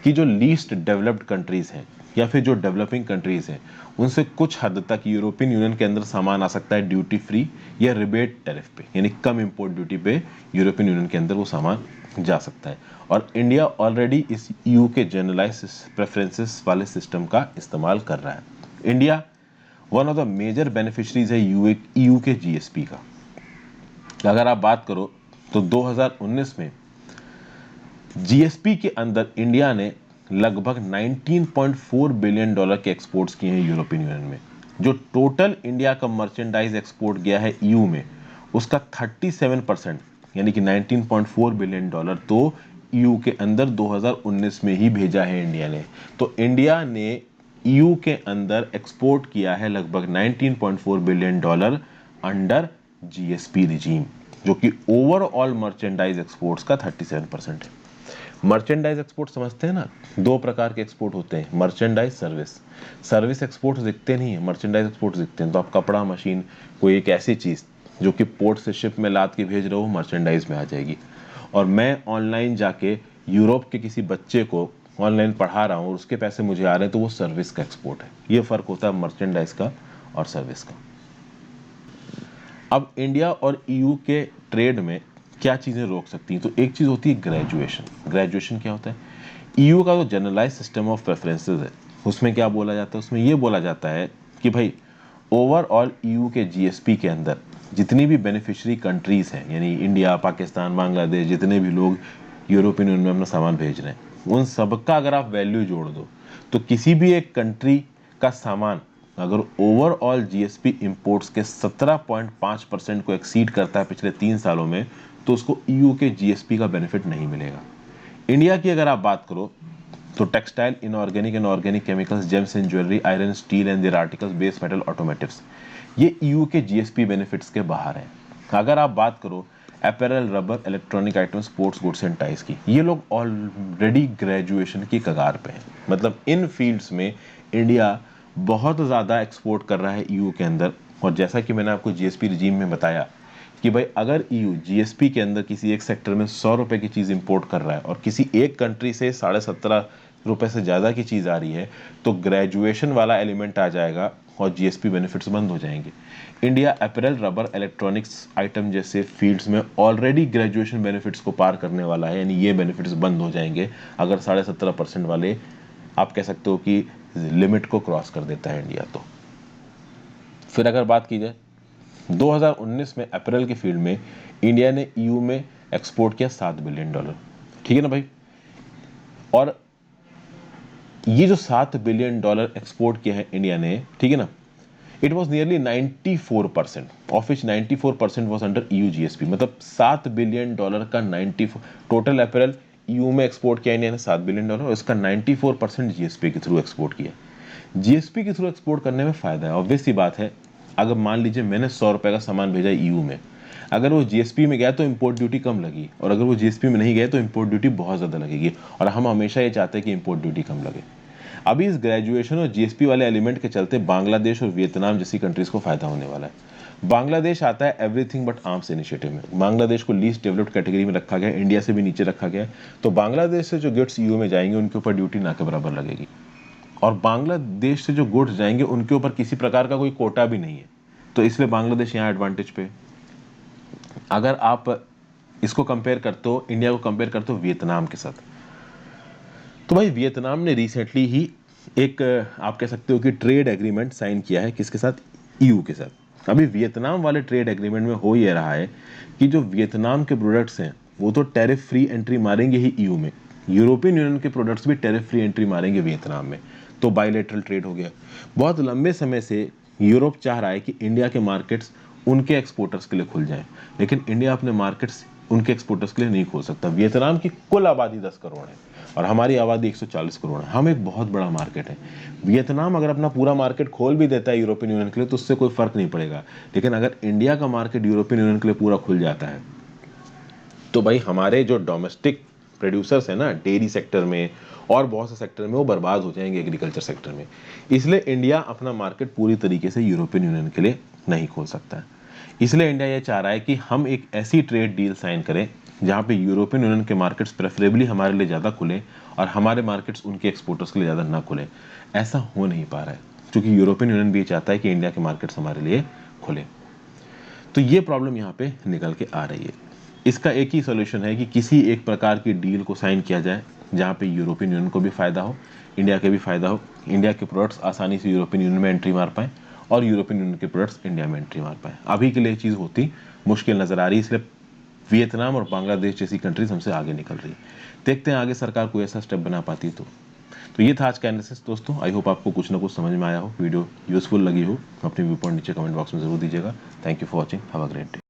Speaker 1: कि जो लीस्ट डेवलप्ड कंट्रीज हैं या फिर जो डेवलपिंग कंट्रीज हैं उनसे कुछ हद तक यूरोपियन यूनियन के अंदर सामान आ सकता है ड्यूटी फ्री या रिबेट टैरिफ पे, यानी कम इंपोर्ट ड्यूटी पे यूरोपियन यूनियन के अंदर वो सामान जा सकता है। और इंडिया ऑलरेडी इस ईयू के जनरलाइज प्रेफरेंसेस वाले सिस्टम का इस्तेमाल कर रहा है। India one of the major beneficiaries है ईयू के जीएसपी का। अगर आप बात करो तो 2019 में जीएसपी के अंदर इंडिया ने लगभग 19.4 बिलियन डॉलर के एक्सपोर्ट्स किए हैं यूरोपियन यूनियन में। जो टोटल इंडिया का मर्चेंडाइज एक्सपोर्ट गया है ईयू में उसका 37% यानी कि 19.4 बिलियन डॉलर तो ईयू के अंदर 2019 में ही भेजा है इंडिया ने। तो इंडिया ने ईयू के अंदर एक्सपोर्ट किया है लगभग $19.4 बिलियन अंडर जीएसपी रिजीम, जो कि ओवरऑल मर्चेंडाइज एक्सपोर्ट्स का 37% है। मर्चेंडाइज एक्सपोर्ट समझते हैं ना, दो प्रकार के एक्सपोर्ट होते हैं, मर्चेंडाइज, सर्विस। सर्विस एक्सपोर्ट्स दिखते नहीं है, मर्चेंडाइज एक्सपोर्ट्स दिखते हैं। तो आप कपड़ा, मशीन, कोई एक ऐसी चीज जो कि पोर्ट से शिप में लाद के भेज रहे हो, मर्चेंडाइज में आ जाएगी। और मैं ऑनलाइन जाके यूरोप के किसी बच्चे को ऑनलाइन पढ़ा रहा हूँ और उसके पैसे मुझे आ रहे हैं, तो वो सर्विस का एक्सपोर्ट है। ये फर्क होता है मर्चेंडाइज का और सर्विस का। अब इंडिया और ईयू के ट्रेड में क्या चीजें रोक सकती हैं? तो एक चीज होती है ग्रेजुएशन। ग्रेजुएशन क्या होता है? ईयू का जो जनरलाइज सिस्टम ऑफ प्रेफरेंसेस है, उसमें क्या बोला जाता है? उसमें ये बोला जाता है कि भाई ओवरऑल ईयू के जीएसपी के अंदर जितनी भी बेनिफिशियरी कंट्रीज हैं, यानी इंडिया, पाकिस्तान, बांग्लादेश, जितने भी लोग यूरोपियन यूनियन में अपना सामान भेज रहे हैं, उन सबका अगर आप वैल्यू जोड़ दो, तो किसी भी एक कंट्री का सामान अगर ओवरऑल जीएसपी इंपोर्ट्स के 17.5% को एक्सीड करता है पिछले 3 सालों में, तो उसको ईयू के जीएसपी का बेनिफिट नहीं मिलेगा। इंडिया की अगर आप बात करो तो textile, inorganic and organic chemicals, gems and jewellery, iron, steel and their articles, base metal, automotives, ये ईयू के जीएसपी बेनिफिट्स के बाहर हैं। अगर आप बात करो apparel, rubber, electronic item, sports goods and ties की, ये लोग ऑलरेडी ग्रेजुएशन की कगार पे हैं। मतलब इन फील्ड्स में इंडिया बहुत ज़्यादा एक्सपोर्ट कर रहा है ईयू के अंदर। और जैसा कि मैंने आपको जीएसपी रिजीम में बताया कि भाई अगर ईयू जीएसपी के अंदर किसी एक सेक्टर में 100 रुपए की चीज़ इंपोर्ट कर रहा है और किसी एक कंट्री से 17.5 रुपए से ज़्यादा की चीज़ आ रही है, तो ग्रेजुएशन वाला एलिमेंट आ जाएगा और जीएसपी बेनिफिट्स बंद हो जाएंगे। India apparel, rubber, electronics item जैसे फील्ड्स में ऑलरेडी ग्रेजुएशन बेनिफिट्स को पार करने वाला है, यानी ये बेनिफिट्स बंद हो जाएंगे अगर 17.5% वाले, आप कह सकते हो कि लिमिट को क्रॉस कर देता है इंडिया। तो फिर अगर बात की जाए 2019 में अप्रैल के फील्ड में इंडिया ने ईयू में एक्सपोर्ट किया $7 बिलियन, ठीक है ना भाई। और ये जो $7 बिलियन एक्सपोर्ट किया है इंडिया ने, ठीक है ना, it was nearly 94%, of which 94% was under EU GSP. मतलब $7 बिलियन का 94 टोटल अप्रैल ईयू में एक्सपोर्ट किया इंडिया ने $7 बिलियन, और इसका 94% जीएसपी के थ्रू एक्सपोर्ट किया। जीएसपी के थ्रू एक्सपोर्ट करने में फायदा है, ऑब्वियस सी बात है। अगर मान लीजिए मैंने 100 रुपए का सामान भेजा ईयू में, अगर वो जीएसपी में गया तो इंपोर्ट ड्यूटी कम लगी, और अगर वो जीएसपी में नहीं गया तो इंपोर्ट ड्यूटी बहुत ज़्यादा लगेगी, और हम हमेशा ये चाहते हैं कि इंपोर्ट ड्यूटी कम लगे। अभी इस ग्रेजुएशन और जीएसपी वाले एलिमेंट के चलते बांग्लादेश और वियतनाम जैसी कंट्रीज को फायदा होने वाला है। बांग्लादेश आता है एवरीथिंग बट आर्म्स इनिशिएटिव में। बांग्लादेश को लीस्ट डेवलप्ड कैटेगरी में रखा गया, इंडिया से भी नीचे रखा गया। तो बांग्लादेश से जो गुड्स ईयू में जाएंगे उनके ऊपर ड्यूटी ना के बराबर लगेगी, और बांग्लादेश से जो गुड्स जाएंगे उनके ऊपर किसी प्रकार का कोई कोटा भी नहीं है। तो इसलिए बांग्लादेश यहाँ एडवांटेज पे। अगर आप इसको कंपेयर करते हो, इंडिया को कंपेयर करते हो वियतनाम के साथ, तो भाई वियतनाम ने रिसेंटली ही एक, आप कह सकते हो कि ट्रेड एग्रीमेंट साइन किया है, किसके साथ? ईयू के साथ। अभी वियतनाम वाले ट्रेड एग्रीमेंट में हो ये रहा है कि जो वियतनाम के प्रोडक्ट्स हैं वो तो टैरिफ फ्री एंट्री मारेंगे ही ईयू में, यूरोपियन यूनियन के प्रोडक्ट्स भी टैरिफ फ्री एंट्री मारेंगे वियतनाम में। तो बायलैटरल ट्रेड हो गया। बहुत लंबे समय से यूरोप चाह रहा है कि इंडिया के मार्केट्स उनके एक्सपोर्टर्स के लिए खुल जाएं, लेकिन इंडिया अपने मार्केट्स उनके एक्सपोर्टर्स के लिए नहीं खोल सकता। वियतनाम की कुल आबादी 10 करोड़ है और हमारी आबादी 140 करोड़ है। हम एक बहुत बड़ा मार्केट है। वियतनाम अगर अपना पूरा मार्केट खोल भी देता है यूरोपियन यूनियन के लिए तो उससे कोई फर्क नहीं पड़ेगा, लेकिन अगर इंडिया का मार्केट यूरोपियन यूनियन के लिए पूरा खुल जाता है तो भाई हमारे जो डोमेस्टिक प्रोड्यूसर्स हैं ना, डेयरी सेक्टर में और बहुत से सेक्टर में, वो बर्बाद हो जाएंगे एग्रीकल्चर सेक्टर में। इसलिए इंडिया अपना मार्केट पूरी तरीके से यूरोपियन यूनियन के लिए नहीं खोल सकता है। इसलिए इंडिया ये चाह रहा है कि हम एक ऐसी ट्रेड डील साइन करें जहाँ पे यूरोपियन यूनियन के मार्केट्स प्रेफरेबली हमारे लिए ज़्यादा खुले और हमारे मार्केट्स उनके एक्सपोर्टर्स के लिए ज़्यादा ना खुले। ऐसा हो नहीं पा रहा है क्योंकि यूरोपियन यूनियन भी चाहता है कि इंडिया के मार्केट्स हमारे लिए खुले। तो ये प्रॉब्लम यहाँ पे निकल के आ रही है। इसका एक ही सोल्यूशन है कि किसी एक प्रकार की डील को साइन किया जाए जहाँ पे यूरोपियन यूनियन को भी फायदा हो, इंडिया के भी फायदा हो, इंडिया के प्रोडक्ट्स आसानी से यूरोपियन यूनियन में एंट्री मार पाए और यूरोपियन यूनियन के प्रोडक्ट्स इंडिया में एंट्री मार पाए। अभी के लिए चीज़ होती मुश्किल नजर आ रही है, इसलिए वियतनाम और बांग्लादेश जैसी कंट्रीज हमसे आगे निकल रही है। देखते हैं आगे सरकार कोई ऐसा स्टेप बना पाती तो ये था आज का एनालिसिस दोस्तों। आई होप आपको कुछ ना कुछ समझ में आया हो, वीडियो यूजफुल लगी हो। अपनी व्यू पॉइंट नीचे कमेंट बॉक्स में जरूर दीजिएगा। Thank you for watching, have a great day.